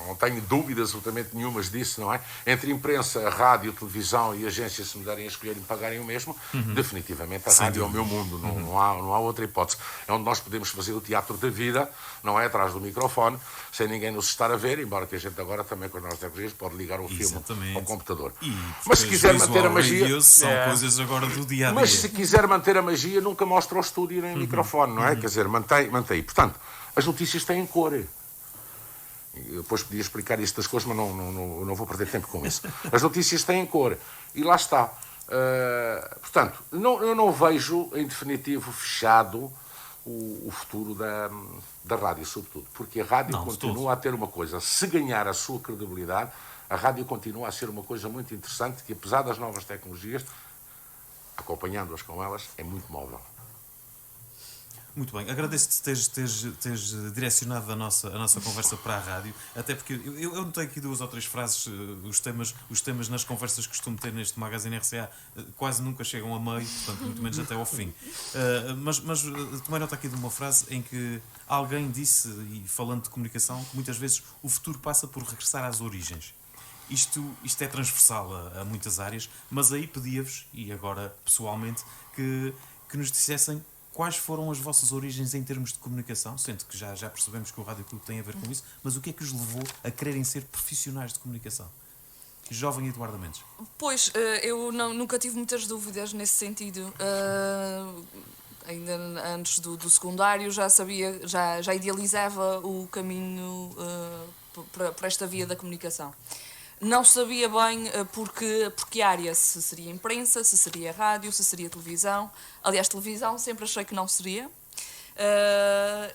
Speaker 5: Não tenho dúvidas absolutamente nenhumas disso, não é? Entre imprensa, rádio, televisão e agência, se me darem a escolher e me pagarem o mesmo, definitivamente a rádio é o meu mundo, não há outra hipótese. É onde nós podemos fazer o teatro da vida, não é? Atrás do microfone, sem ninguém nos estar a ver, embora que a gente agora também com as novas tecnologias pode ligar o filme ao computador. Mas se quiser manter a magia...
Speaker 2: São coisas agora do dia a dia.
Speaker 5: Mas se quiser manter a magia, nunca mostra o estúdio nem o microfone, não é? Quer dizer, mantém. Portanto, as notícias têm cor. Eu depois podia explicar isto das coisas, mas não vou perder tempo com isso. As notícias têm cor. E lá está. Portanto, eu não vejo, em definitivo, fechado o futuro da rádio, sobretudo. Porque a rádio continua a ter uma coisa. Se ganhar a sua credibilidade, a rádio continua a ser uma coisa muito interessante que, apesar das novas tecnologias, acompanhando-as com elas, é muito móvel.
Speaker 2: Muito bem, agradeço-te teres direcionado a nossa conversa para a rádio, até porque eu notei aqui 2 ou 3 frases, os temas nas conversas que costumo ter neste Magazine RCA quase nunca chegam a meio, portanto muito menos até ao fim. Mas tomei nota aqui de uma frase em que alguém disse, e falando de comunicação, que muitas vezes o futuro passa por regressar às origens. Isto é transversal a muitas áreas, mas aí pedia-vos, e agora pessoalmente, que nos dissessem quais foram as vossas origens em termos de comunicação, sendo que já percebemos que o Rádio Clube tem a ver com isso, mas o que é que os levou a quererem ser profissionais de comunicação? Jovem Eduardo Mendes.
Speaker 3: Pois, eu nunca tive muitas dúvidas nesse sentido. Ainda antes do secundário já sabia, já idealizava o caminho para esta via da comunicação. Não sabia bem porque área, se seria imprensa, se seria rádio, se seria televisão. Aliás, televisão sempre achei que não seria.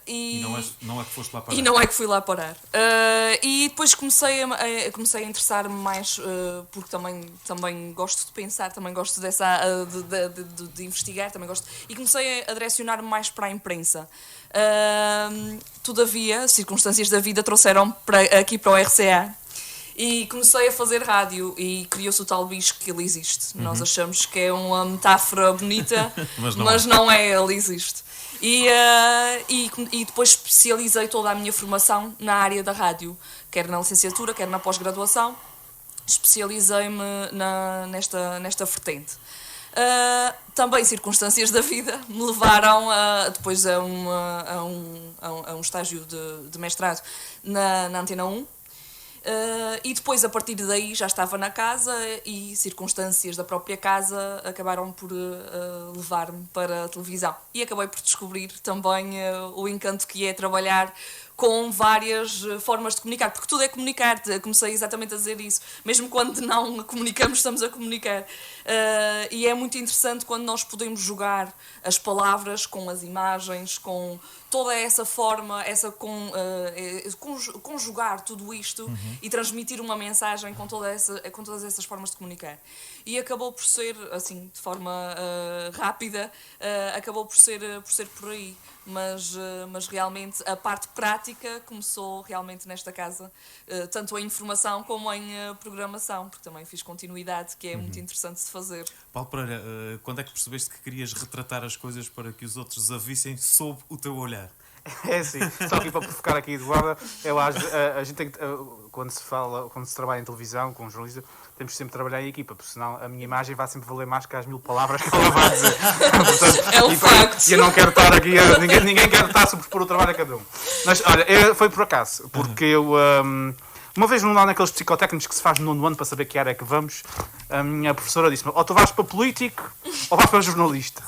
Speaker 2: E não é que foste lá parar.
Speaker 3: E não é que fui lá parar. E depois comecei a interessar-me mais, porque também gosto de pensar, também gosto de investigar, também gosto. E comecei a direcionar-me mais para a imprensa. Todavia, circunstâncias da vida trouxeram aqui para o RCA. E comecei a fazer rádio e criou-se o tal bicho que ele existe. Nós achamos que é uma metáfora bonita, mas não é, ele existe. E depois especializei toda a minha formação na área da rádio, quer na licenciatura, quer na pós-graduação. Especializei-me nesta vertente. Também circunstâncias da vida me levaram depois a um estágio de mestrado na Antena 1. E depois, a partir daí, já estava na casa e circunstâncias da própria casa acabaram por levar-me para a televisão. E acabei por descobrir também o encanto que é trabalhar com várias formas de comunicar, porque tudo é comunicar. Comecei exatamente a dizer isso. Mesmo quando não comunicamos, estamos a comunicar. E é muito interessante quando nós podemos jogar as palavras com as imagens, com toda essa forma, conjugar tudo isto e transmitir uma mensagem com todas essas formas de comunicar. E acabou por ser, assim, de forma rápida, acabou por ser por aí. Mas realmente a parte prática começou realmente nesta casa, tanto em informação como em programação, porque também fiz continuidade, que é muito interessante de fazer.
Speaker 2: Paulo Pereira, quando é que percebeste que querias retratar as coisas para que os outros a vissem sob o teu olhar?
Speaker 4: É assim, só aqui para provocar aqui, Eduardo, a gente tem que, quando se trabalha em televisão com um jornalista, temos sempre de trabalhar em equipa, porque senão a minha imagem vai sempre valer mais que as 1000 palavras que ela vai dizer. Portanto,
Speaker 3: é um facto.
Speaker 4: E eu não quero estar aqui, ninguém quer estar a sobrepor o trabalho a cada um. Mas olha, foi por acaso, porque eu... Uma vez num naqueles psicotécnicos que se faz no 9º ano para saber que área é que vamos, a minha professora disse-me: ou tu vais para político ou vais para jornalista.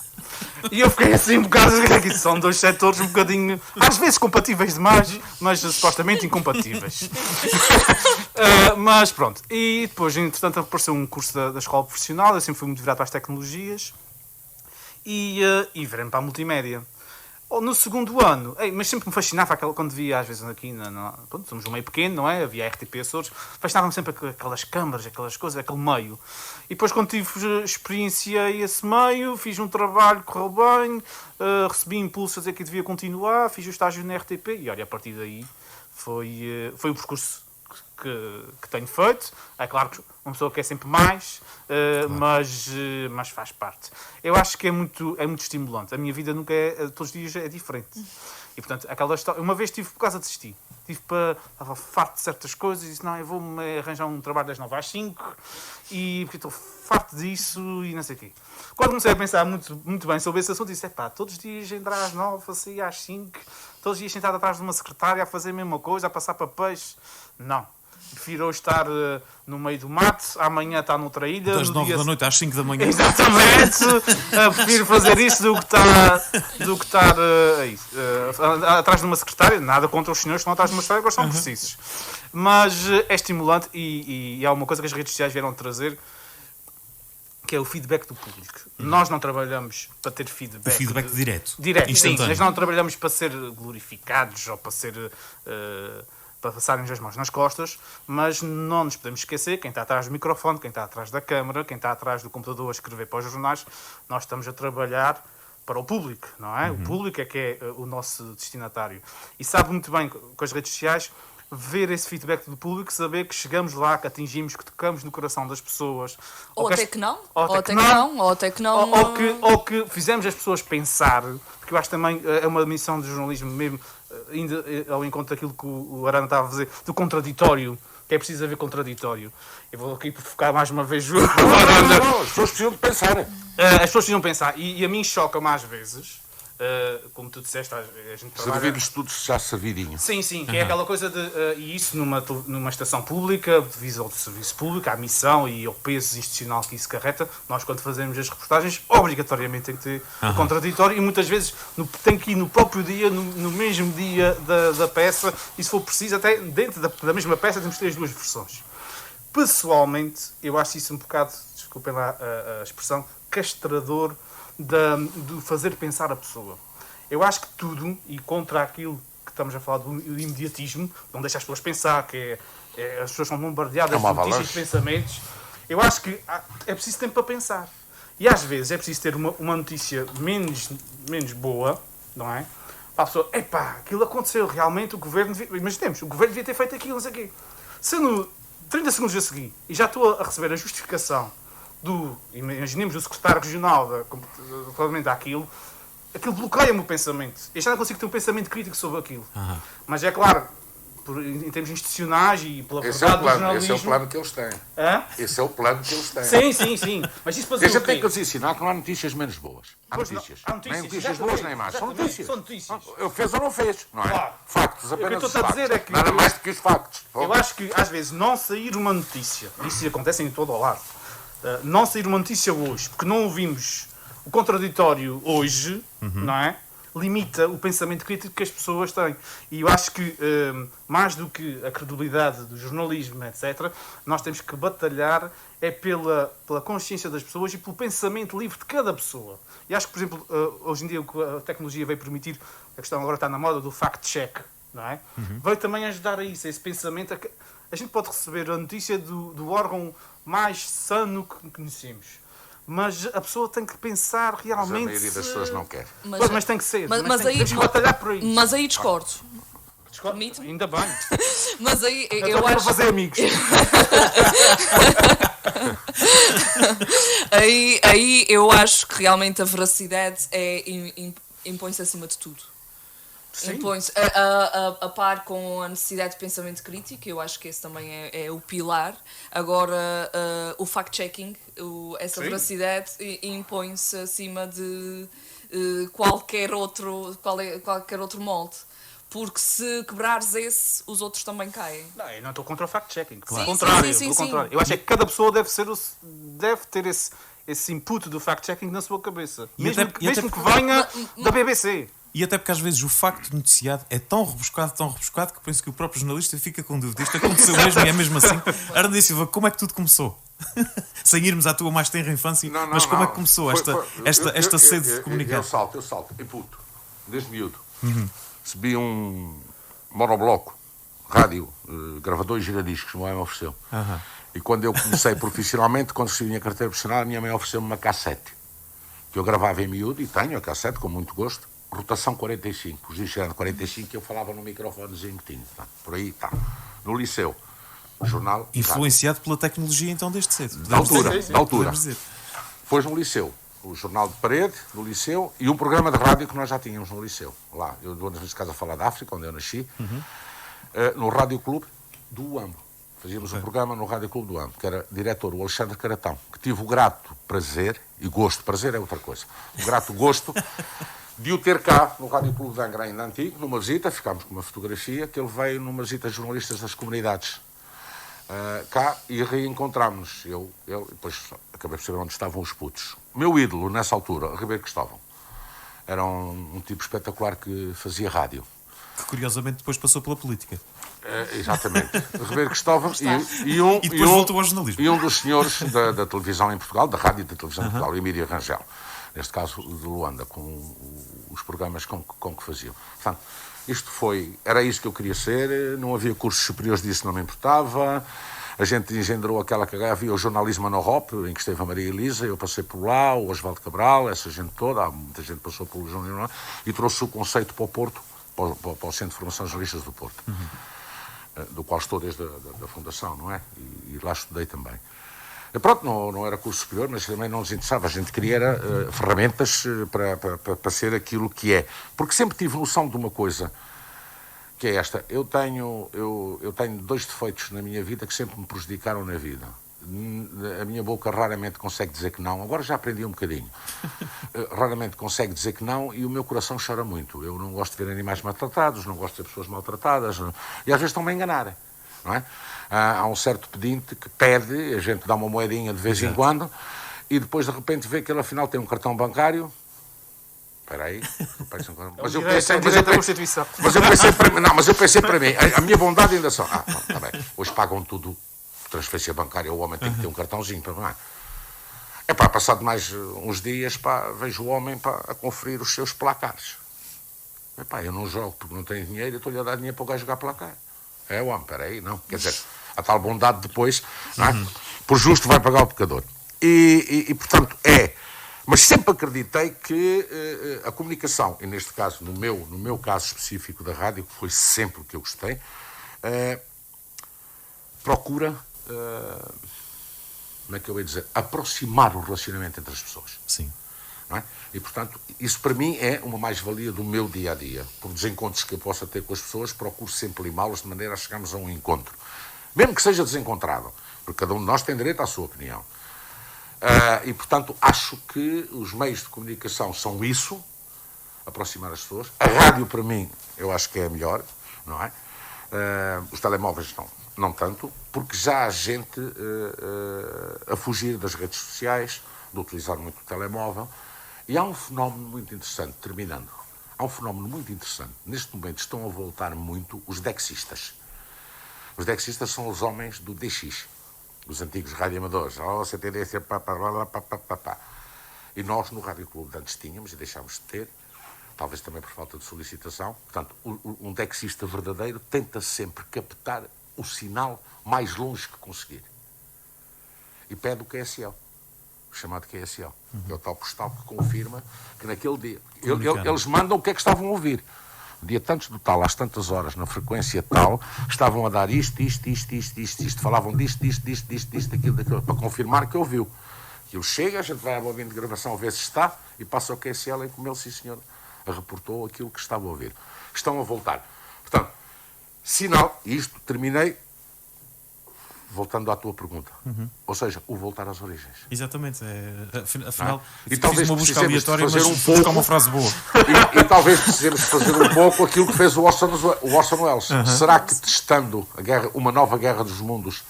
Speaker 4: E eu fiquei assim um bocado, que são 2 setores um bocadinho, às vezes compatíveis demais, mas supostamente incompatíveis. Mas pronto, e depois entretanto apareceu um curso da escola profissional, eu sempre fui muito virado para as tecnologias e virei-me para a multimédia. No segundo ano, mas sempre me fascinava quando via, às vezes aqui, pronto, somos um meio pequeno, não é? Havia RTP Açores, fascinava-me sempre aquelas câmaras, aquelas coisas, aquele meio. E depois, quando tive experiência esse meio, fiz um trabalho, correu bem, recebi impulso a dizer que devia continuar, fiz o estágio na RTP e, olha, a partir daí foi o percurso que tenho feito. É claro que uma pessoa quer sempre mais, mas faz parte. Eu acho que é muito estimulante. A minha vida nunca todos os dias é diferente. E, portanto, aquela história... Uma vez tive por causa de desistir. Estava farto de certas coisas e disse, não, eu vou-me arranjar um trabalho das 9 às 5 e porque estou farto disso e não sei o quê. Quando comecei a pensar muito bem sobre esse assunto, disse, todos os dias entrar às 9, a sair às 5, todos os dias sentado atrás de uma secretária a fazer a mesma coisa, a passar papéis. Não. Prefiro estar no meio do mato, amanhã estar noutra ilha.
Speaker 2: Das 9 da noite às 5 da manhã.
Speaker 4: Exatamente. Prefiro fazer isso do que estar atrás de uma secretária. Nada contra os senhores que estão atrás de uma secretária, mas são precisos. Mas é estimulante e há uma coisa que as redes sociais vieram trazer, que é o feedback do público. Nós não trabalhamos para ter feedback. O
Speaker 2: feedback direto.
Speaker 4: Sim. Nós não trabalhamos para ser glorificados ou para ser... para passarem as mãos nas costas, mas não nos podemos esquecer, quem está atrás do microfone, quem está atrás da câmara, quem está atrás do computador a escrever para os jornais, nós estamos a trabalhar para o público, não é? O público é que é o nosso destinatário. E sabe muito bem, com as redes sociais, ver esse feedback do público, saber que chegamos lá, que atingimos, que tocamos no coração das pessoas.
Speaker 3: Ou até que não.
Speaker 4: Ou que fizemos as pessoas pensar, porque eu acho também é uma missão do jornalismo mesmo, ainda ao encontro daquilo que o Arana estava a fazer, do contraditório, que é preciso haver contraditório. Eu vou aqui provocar mais uma vez o Arana.
Speaker 5: Não, as pessoas precisam de pensar.
Speaker 4: As pessoas precisam pensar, e a mim choca-me às vezes, como tu disseste, a gente trabalha...
Speaker 5: Servir-lhes tudo já servidinho.
Speaker 4: Sim, que é aquela coisa de... e isso numa estação pública, devido ao serviço público, à missão e ao peso institucional que isso carreta, nós quando fazemos as reportagens, obrigatoriamente tem que ter o contraditório e muitas vezes tem que ir no próprio dia, no mesmo dia da peça, e se for preciso, até dentro da mesma peça temos que ter as duas versões. Pessoalmente, eu acho isso um bocado, desculpem lá a expressão, castrador de fazer pensar a pessoa. Eu acho que tudo, e contra aquilo que estamos a falar do imediatismo, não deixa as pessoas pensar, que as pessoas são bombardeadas de notícias e pensamentos, eu acho que é preciso tempo para pensar. E às vezes é preciso ter uma notícia menos boa, não é? Para a pessoa, aquilo aconteceu realmente, o governo devia ter feito aquilo, não sei o quê. Se no 30 segundos a seguir, e já estou a receber a justificação imaginemos o secretário regional relativamente àquilo, aquilo bloqueia-me o pensamento. Eu já não consigo ter um pensamento crítico sobre aquilo. Mas é claro, em termos institucionais e pela verdade do jornalismo...
Speaker 5: Esse é o plano que eles têm. Esse é o plano que eles têm.
Speaker 4: Sim. Mas isso para
Speaker 5: dizer tem que lhes ensinar que não há notícias menos boas. Há notícias. Nem notícias boas nem más. São notícias. Eu fez ou não fez, não é?
Speaker 4: Claro.
Speaker 5: Factos, apenas
Speaker 4: os factos. Dizer é que
Speaker 5: nada mais do que os factos.
Speaker 4: Eu acho que às vezes não sair uma notícia, isso acontece em todo o lado, não sair uma notícia hoje, porque não ouvimos o contraditório hoje, não é? Limita o pensamento crítico que as pessoas têm. E eu acho que, mais do que a credibilidade do jornalismo, etc., nós temos que batalhar pela consciência das pessoas e pelo pensamento livre de cada pessoa. E acho que, por exemplo, hoje em dia o que a tecnologia veio permitir, a questão agora está na moda do fact-check, não é? Veio também ajudar a isso, a esse pensamento. A gente pode receber a notícia do órgão mais sano que conhecemos. Mas a pessoa tem que pensar realmente... Mas a
Speaker 5: maioria das pessoas não quer.
Speaker 4: Mas tem que ser.
Speaker 3: Temos que
Speaker 4: batalhar por aí.
Speaker 3: Mas aí discordo.
Speaker 4: Ainda bem.
Speaker 3: Mas aí
Speaker 4: eu acho... para fazer amigos.
Speaker 3: aí eu acho que realmente a veracidade impõe-se acima de tudo. Impõe-se a par com a necessidade de pensamento crítico. Eu acho que esse também é o pilar. Agora, o fact-checking, essa veracidade impõe-se acima de qualquer outro molde. Porque se quebrares esse, os outros também caem.
Speaker 4: Não, eu não estou contra o fact-checking. Pelo
Speaker 3: contrário.
Speaker 4: Eu acho que cada pessoa deve ter esse input do fact-checking na sua cabeça. Mesmo que venha da BBC.
Speaker 2: E até porque às vezes o facto noticiado é tão rebuscado, que penso que o próprio jornalista fica com dúvida. Isto aconteceu mesmo e é mesmo assim. Arana Silva, como é que tudo começou? Sem irmos à tua mais tenra infância, mas como é que começou esta sede de comunicar?
Speaker 5: Eu salto. E puto. desde miúdo. Recebi um monobloco, rádio, gravador e giradiscos, meu pai me ofereceu. E quando eu comecei profissionalmente, quando recebi a minha carteira profissional, a minha mãe ofereceu-me uma cassete, que eu gravava em miúdo, e tenho a cassete com muito gosto, rotação 45, os discos eram 45, e eu falava no microfonezinho que tinha, tá? Por aí está, no liceu, jornal.
Speaker 2: Influenciado pela tecnologia então desde cedo.
Speaker 5: Da altura.
Speaker 2: Podemos dizer.
Speaker 5: Depois no liceu, o jornal de parede, no liceu, e um programa de rádio que nós já tínhamos no liceu, lá, eu dou neste caso a falar da África, onde eu nasci, no Rádio Clube do UAM. Fazíamos um programa no Rádio Clube do UAM, que era diretor o Alexandre Caratão, que tive o grato prazer, e gosto, prazer é outra coisa, o grato gosto de o ter cá no Rádio Clube de Angra, ainda antigo, numa visita, ficámos com uma fotografia, que ele veio numa visita de jornalistas das comunidades cá, e reencontrámos-nos. Eu, depois acabei por saber onde estavam os putos. O meu ídolo, nessa altura, Ribeiro Cristóvão, era um tipo espetacular que fazia rádio.
Speaker 2: Que curiosamente depois passou pela política.
Speaker 5: Exatamente. Ribeiro Cristóvão
Speaker 2: E depois voltou ao jornalismo.
Speaker 5: E um dos senhores da televisão em Portugal, da rádio e da televisão em Portugal, Emílio Rangel. Neste caso, de Luanda, com os programas com que faziam. Portanto, era isso que eu queria ser, não havia cursos superiores disso, não me importava. A gente engendrou aquela que havia o jornalismo na ROP, em que esteve a Maria Elisa, eu passei por lá, o Osvaldo Cabral, essa gente toda, muita gente passou pelo jornalismo, e trouxe o conceito para o Porto, para o Centro de Formação de Jornalistas do Porto, do qual estou desde a fundação, não é? E lá estudei também. E pronto, não era curso superior, mas também não nos interessava. A gente queria ferramentas para ser aquilo que é. Porque sempre tive noção de uma coisa, que é esta. Eu tenho 2 defeitos na minha vida que sempre me prejudicaram na vida. A minha boca raramente consegue dizer que não. Agora já aprendi um bocadinho. Raramente consegue dizer que não, e o meu coração chora muito. Eu não gosto de ver animais maltratados, não gosto de ver pessoas maltratadas, e às vezes estão-me a enganarem. Não é? Há um certo pedinte que pede, a gente dá uma moedinha de vez em quando, e depois de repente vê que ele afinal tem um cartão bancário. Espera aí. Mas eu pensei para mim, a minha bondade ainda só. Tá bem, hoje pagam tudo, transferência bancária, o homem tem que ter um cartãozinho para não é? Passado mais uns dias, vejo o homem a conferir os seus placares. Eu não jogo porque não tenho dinheiro, eu estou-lhe a dar dinheiro para o gajo jogar placar. O homem, espera aí, não. Quer dizer, a tal bondade depois, não é? Por justo vai pagar o pecador. E portanto, Mas sempre acreditei que a comunicação, e neste caso, no meu caso específico da rádio, que foi sempre o que eu gostei, procura, como é que eu ia dizer, aproximar o relacionamento entre as pessoas.
Speaker 2: Sim.
Speaker 5: Não é? E, portanto, isso para mim é uma mais-valia do meu dia-a-dia. Por desencontros que eu possa ter com as pessoas, procuro sempre limá-los de maneira a chegarmos a um encontro. Mesmo que seja desencontrado, porque cada um de nós tem direito à sua opinião. E, portanto, acho que os meios de comunicação são isso, aproximar as pessoas. A rádio, para mim, eu acho que é a melhor, não é? Os telemóveis não tanto, porque já há gente a fugir das redes sociais, de utilizar muito o telemóvel. E há um fenómeno muito interessante, terminando. Há um fenómeno muito interessante. Neste momento estão a voltar muito os dexistas. Os dexistas são os homens do DX. Os antigos radioamadores, CTDC, pá. E nós no Rádio Clube antes tínhamos e deixámos de ter, talvez também por falta de solicitação. Portanto, um dexista verdadeiro tenta sempre captar o sinal mais longe que conseguir. E pede o QSL, o chamado QSL, que é o tal postal que confirma que naquele dia... Eles mandam o que é que estavam a ouvir. Dia tantos do tal, às tantas horas, na frequência tal, estavam a dar isto, falavam disto, daquilo, para confirmar que ouviu. Aquilo chega, a gente vai à bobina de gravação a ver se está, e passa o QSL em como ele, sim senhor, reportou aquilo que estava a ouvir. Estão a voltar. Portanto, sinal, e isto terminei, voltando à tua pergunta. Ou seja, o voltar às origens.
Speaker 2: Exatamente. Afinal,
Speaker 5: e talvez
Speaker 2: uma busca aleatória, mas
Speaker 5: pouco,
Speaker 2: uma frase boa.
Speaker 5: E talvez precisemos fazer um pouco aquilo que fez o Orson Welles. Será que testando uma nova guerra dos mundos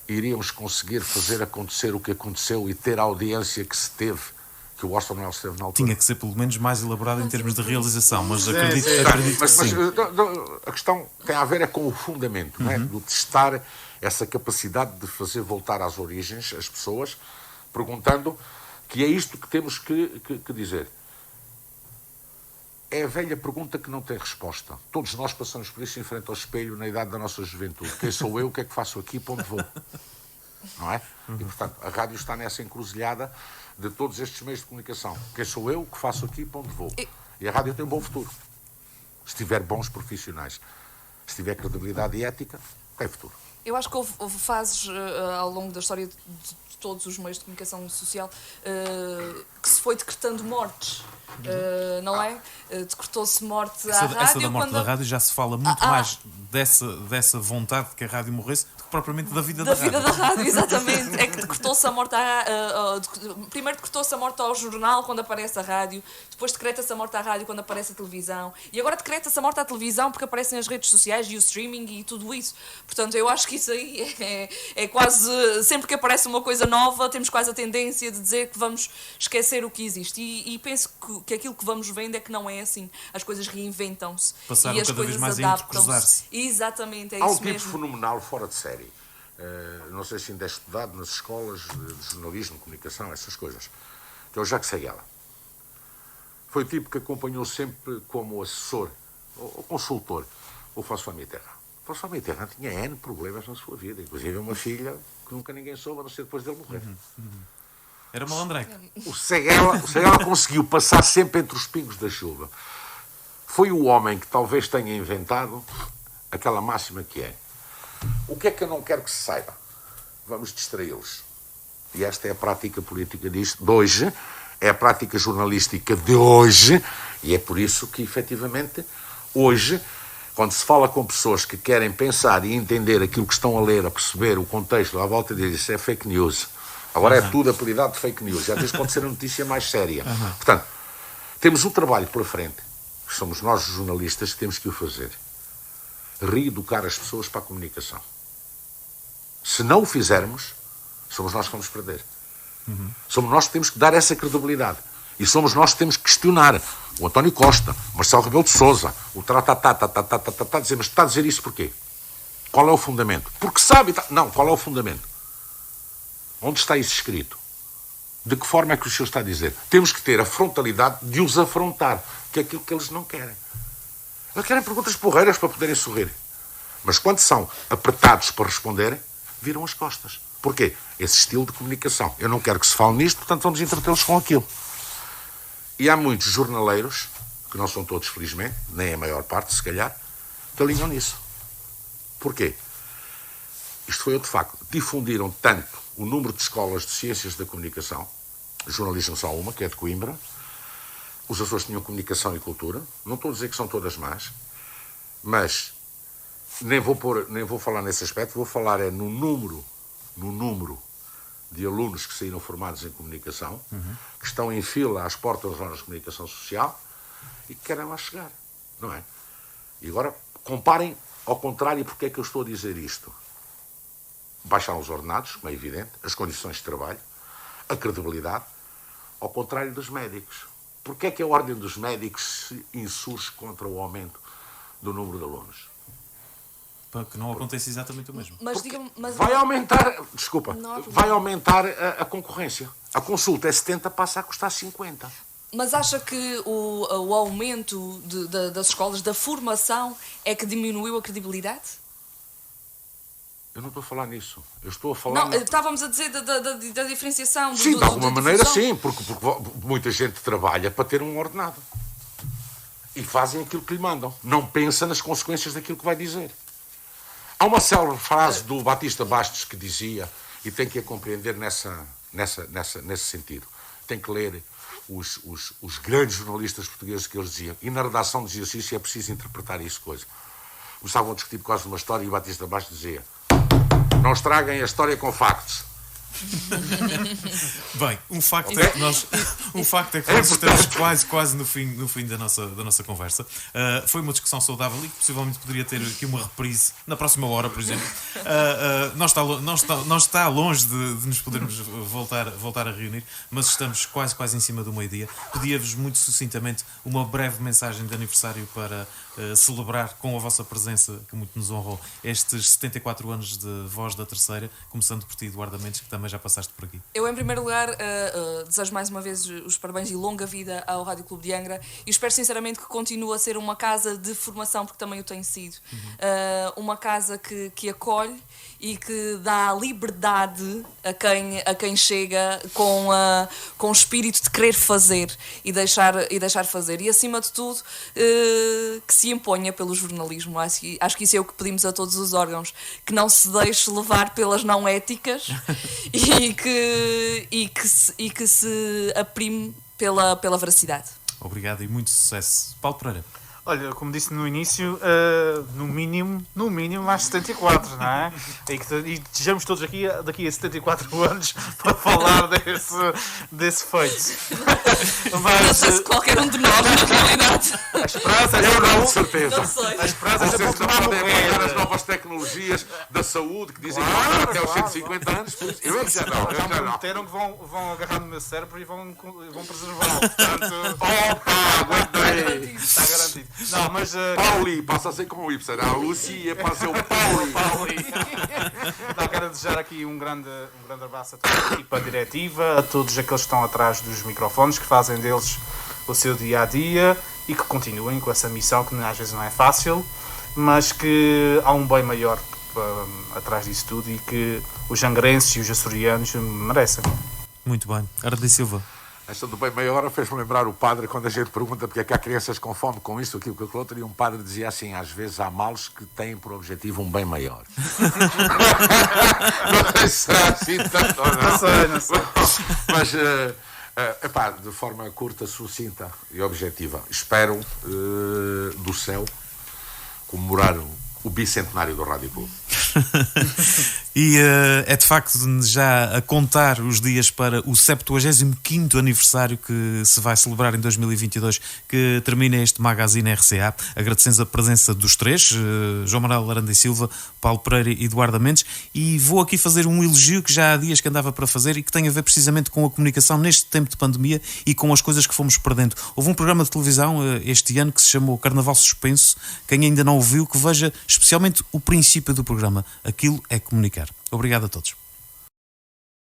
Speaker 5: iríamos conseguir fazer acontecer o que aconteceu e ter a audiência que se teve, que o Orson Welles teve na altura?
Speaker 2: Tinha que ser pelo menos mais elaborado em termos de realização, mas acredito que sim.
Speaker 5: Mas a questão tem a ver com o fundamento, não é? Do testar essa capacidade de fazer voltar às origens as pessoas, perguntando que é isto que temos que dizer. É a velha pergunta que não tem resposta. Todos nós passamos por isso em frente ao espelho na idade da nossa juventude. Quem sou eu? O que é que faço aqui? Para onde vou? Não é? E, portanto, a rádio está nessa encruzilhada de todos estes meios de comunicação. Quem sou eu? O que faço aqui? Para onde vou? E a rádio tem um bom futuro. Se tiver bons profissionais. Se tiver credibilidade e ética, tem futuro.
Speaker 3: Eu acho que houve fases ao longo da história de todos os meios de comunicação social que se foi decretando mortes, não é? Decretou-se morte à rádio.
Speaker 2: Essa da morte da rádio já se fala muito mais dessa vontade de que a rádio morresse do que propriamente da vida da rádio.
Speaker 3: Da vida da rádio, exatamente. É que decretou-se a morte primeiro decretou-se a morte ao jornal quando aparece a rádio, depois decreta-se a morte à rádio quando aparece a televisão, e agora decreta-se a morte à televisão porque aparecem as redes sociais e o streaming e tudo isso. Portanto, eu acho que isso aí é quase... Sempre que aparece uma coisa nova, temos quase a tendência de dizer que vamos esquecer o que existe. E penso que aquilo que vamos vendo é que não é assim. As coisas reinventam-se.
Speaker 2: Passaram
Speaker 3: e as
Speaker 2: cada vez
Speaker 3: coisas
Speaker 2: mais a
Speaker 3: adaptam-se. Exatamente, é
Speaker 5: Há um
Speaker 3: isso
Speaker 5: tipo
Speaker 3: mesmo.
Speaker 5: fenomenal fora de série. Não sei se ainda é estudado nas escolas de jornalismo, comunicação, essas coisas. Que é o Jacques Seguela. Foi o tipo que acompanhou sempre como assessor ou consultor o François Mitterrand. François Mitterrand tinha N problemas na sua vida, inclusive uma filha que nunca ninguém soube, a não ser depois dele morrer.
Speaker 2: Era malandreco.
Speaker 5: O Seguela conseguiu passar sempre entre os pingos da chuva. Foi o homem que talvez tenha inventado aquela máxima que é: o que é que eu não quero que se saiba? Vamos distraí-los. E esta é a prática política de hoje, é a prática jornalística de hoje, e é por isso que, efetivamente, hoje, quando se fala com pessoas que querem pensar e entender aquilo que estão a ler, a perceber o contexto à volta deles, isso é fake news. Agora é tudo apelidado de fake news. E às vezes pode ser a notícia mais séria. Portanto, temos um trabalho pela frente. Somos nós, os jornalistas, que temos que o fazer. Reeducar as pessoas para a comunicação. Se não o fizermos, somos nós que vamos perder. Somos nós que temos que dar essa credibilidade. E somos nós que temos que questionar o António Costa, o Marcelo Rebelo de Sousa, o dizer, mas está a dizer isso porquê? Qual é o fundamento? Porque sabe... Não, qual é o fundamento? Onde está isso escrito? De que forma é que o senhor está a dizer? Temos que ter a frontalidade de os afrontar, que é aquilo que eles não querem. Eles querem perguntas porreiras para poderem sorrir. Mas quando são apertados para responderem, viram as costas. Porquê? Esse estilo de comunicação. Eu não quero que se fale nisto, portanto vamos entretê-los com aquilo. E há muitos jornaleiros, que não são todos felizmente, nem a maior parte se calhar, que alinham nisso. Porquê? Isto foi outro facto. Difundiram tanto o número de escolas de ciências da comunicação, jornalismo só uma, que é de Coimbra. Os Açores tinham comunicação e cultura. Não estou a dizer que são todas más, mas nem vou falar nesse aspecto, vou falar no número de alunos que saíram formados em comunicação, que estão em fila às portas das zonas de comunicação social e que querem lá chegar, não é? E agora comparem ao contrário, porque é que eu estou a dizer isto? Baixaram os ordenados, como é evidente, as condições de trabalho, a credibilidade, ao contrário dos médicos. Porquê é que a ordem dos médicos se insurge contra o aumento do número de alunos?
Speaker 2: Para que não aconteça exatamente o mesmo.
Speaker 3: Mas diga-me...
Speaker 5: Vai aumentar, desculpa,
Speaker 3: Não,
Speaker 5: vai aumentar a concorrência. A consulta é 70, passa a custar 50.
Speaker 3: Mas acha que o aumento das escolas, da formação, é que diminuiu a credibilidade?
Speaker 5: Eu não estou a falar nisso. Eu estou a falar...
Speaker 3: Não, estávamos a dizer da diferenciação.
Speaker 5: Sim, de alguma maneira
Speaker 3: difusão.
Speaker 5: sim, porque muita gente trabalha para ter um ordenado. E fazem aquilo que lhe mandam. Não pensa nas consequências daquilo que vai dizer. Há uma célebre frase do Batista Bastos que dizia, e tem que a compreender nesse sentido, tem que ler os grandes jornalistas portugueses que eles diziam, e na redação dizia-se isso e é preciso interpretar isso coisa. Começavam a discutir por causa de uma história e o Batista Bastos dizia: não estraguem a história com factos.
Speaker 2: Bem, um facto é que nós estamos quase no fim da nossa conversa. Foi uma discussão saudável e que possivelmente poderia ter aqui uma reprise na próxima hora, por exemplo. Não está longe de nos podermos voltar a reunir, mas estamos quase em cima do meio-dia. Pedia-vos muito sucintamente uma breve mensagem de aniversário para celebrar com a vossa presença, que muito nos honrou, estes 74 anos de Voz da Terceira, começando por ti, Eduardo Mendes, que também já passaste por aqui.
Speaker 3: Eu, em primeiro lugar, desejo mais uma vez os parabéns e longa vida ao Rádio Clube de Angra e espero sinceramente que continue a ser uma casa de formação, porque também o tem sido. Uma casa que acolhe e que dá liberdade a quem chega com o espírito de querer fazer e deixar fazer. E, acima de tudo, que se imponha pelo jornalismo. Acho que isso é o que pedimos a todos os órgãos, que não se deixe levar pelas não éticas e que se aprime pela veracidade.
Speaker 2: Obrigado e muito sucesso. Paulo Pereira.
Speaker 4: Olha, como disse no início, no mínimo mais 74, não é? E estejamos todos aqui daqui a 74 anos para falar desse feito. Mas,
Speaker 3: não sei se qualquer um de nós, na realidade.
Speaker 4: A esperança
Speaker 5: Eu não, de certeza.
Speaker 3: Não sei.
Speaker 4: A esperança é
Speaker 5: Vocês não
Speaker 4: continuar a
Speaker 5: podem apanhar as
Speaker 4: morrer.
Speaker 5: novas tecnologias da saúde que dizem que
Speaker 4: Claro,
Speaker 5: vão dar até aos
Speaker 4: claro.
Speaker 5: 150 anos. Por isso, eu já não.
Speaker 4: Já me prometeram que vão agarrar no meu cérebro e vão preservá-lo. Portanto,
Speaker 5: Opa, aguentei.
Speaker 4: está garantido. Não, mas
Speaker 5: Pauli, passa a ser com o Y. A Lucy passa a ser o Pauli.
Speaker 4: não, quero desejar aqui um grande abraço a toda a equipa diretiva, a todos aqueles que estão atrás dos microfones, que fazem deles o seu dia-a-dia e que continuem com essa missão que às vezes não é fácil, mas que há um bem maior atrás disso tudo e que os angrenses e os açorianos merecem.
Speaker 2: Muito bem. Ardi Silva.
Speaker 5: Esta do bem maior fez-me lembrar o padre quando a gente pergunta porque é que há crianças com fome com isto, aquilo, aquilo outro, e um padre dizia assim: às vezes há males que têm por objetivo um bem maior. Não sei se será assim tanto ou não.
Speaker 4: Não sei.
Speaker 5: Mas, epá, de forma curta, sucinta e objetiva, espero do céu comemorar o bicentenário do Rádio Clube.
Speaker 2: E é de facto já a contar os dias para o 75º aniversário que se vai celebrar em 2022, que termina este Magazine RCA. Agradecemos a presença dos três, João Manuel Aranda e Silva, Paulo Pereira e Eduardo Mendes, e vou aqui fazer um elogio que já há dias que andava para fazer e que tem a ver precisamente com a comunicação neste tempo de pandemia e com as coisas que fomos perdendo. Houve um programa de televisão este ano que se chamou Carnaval Suspenso. Quem ainda não ouviu, que veja especialmente o princípio do programa. Aquilo é comunicar. Obrigado a todos.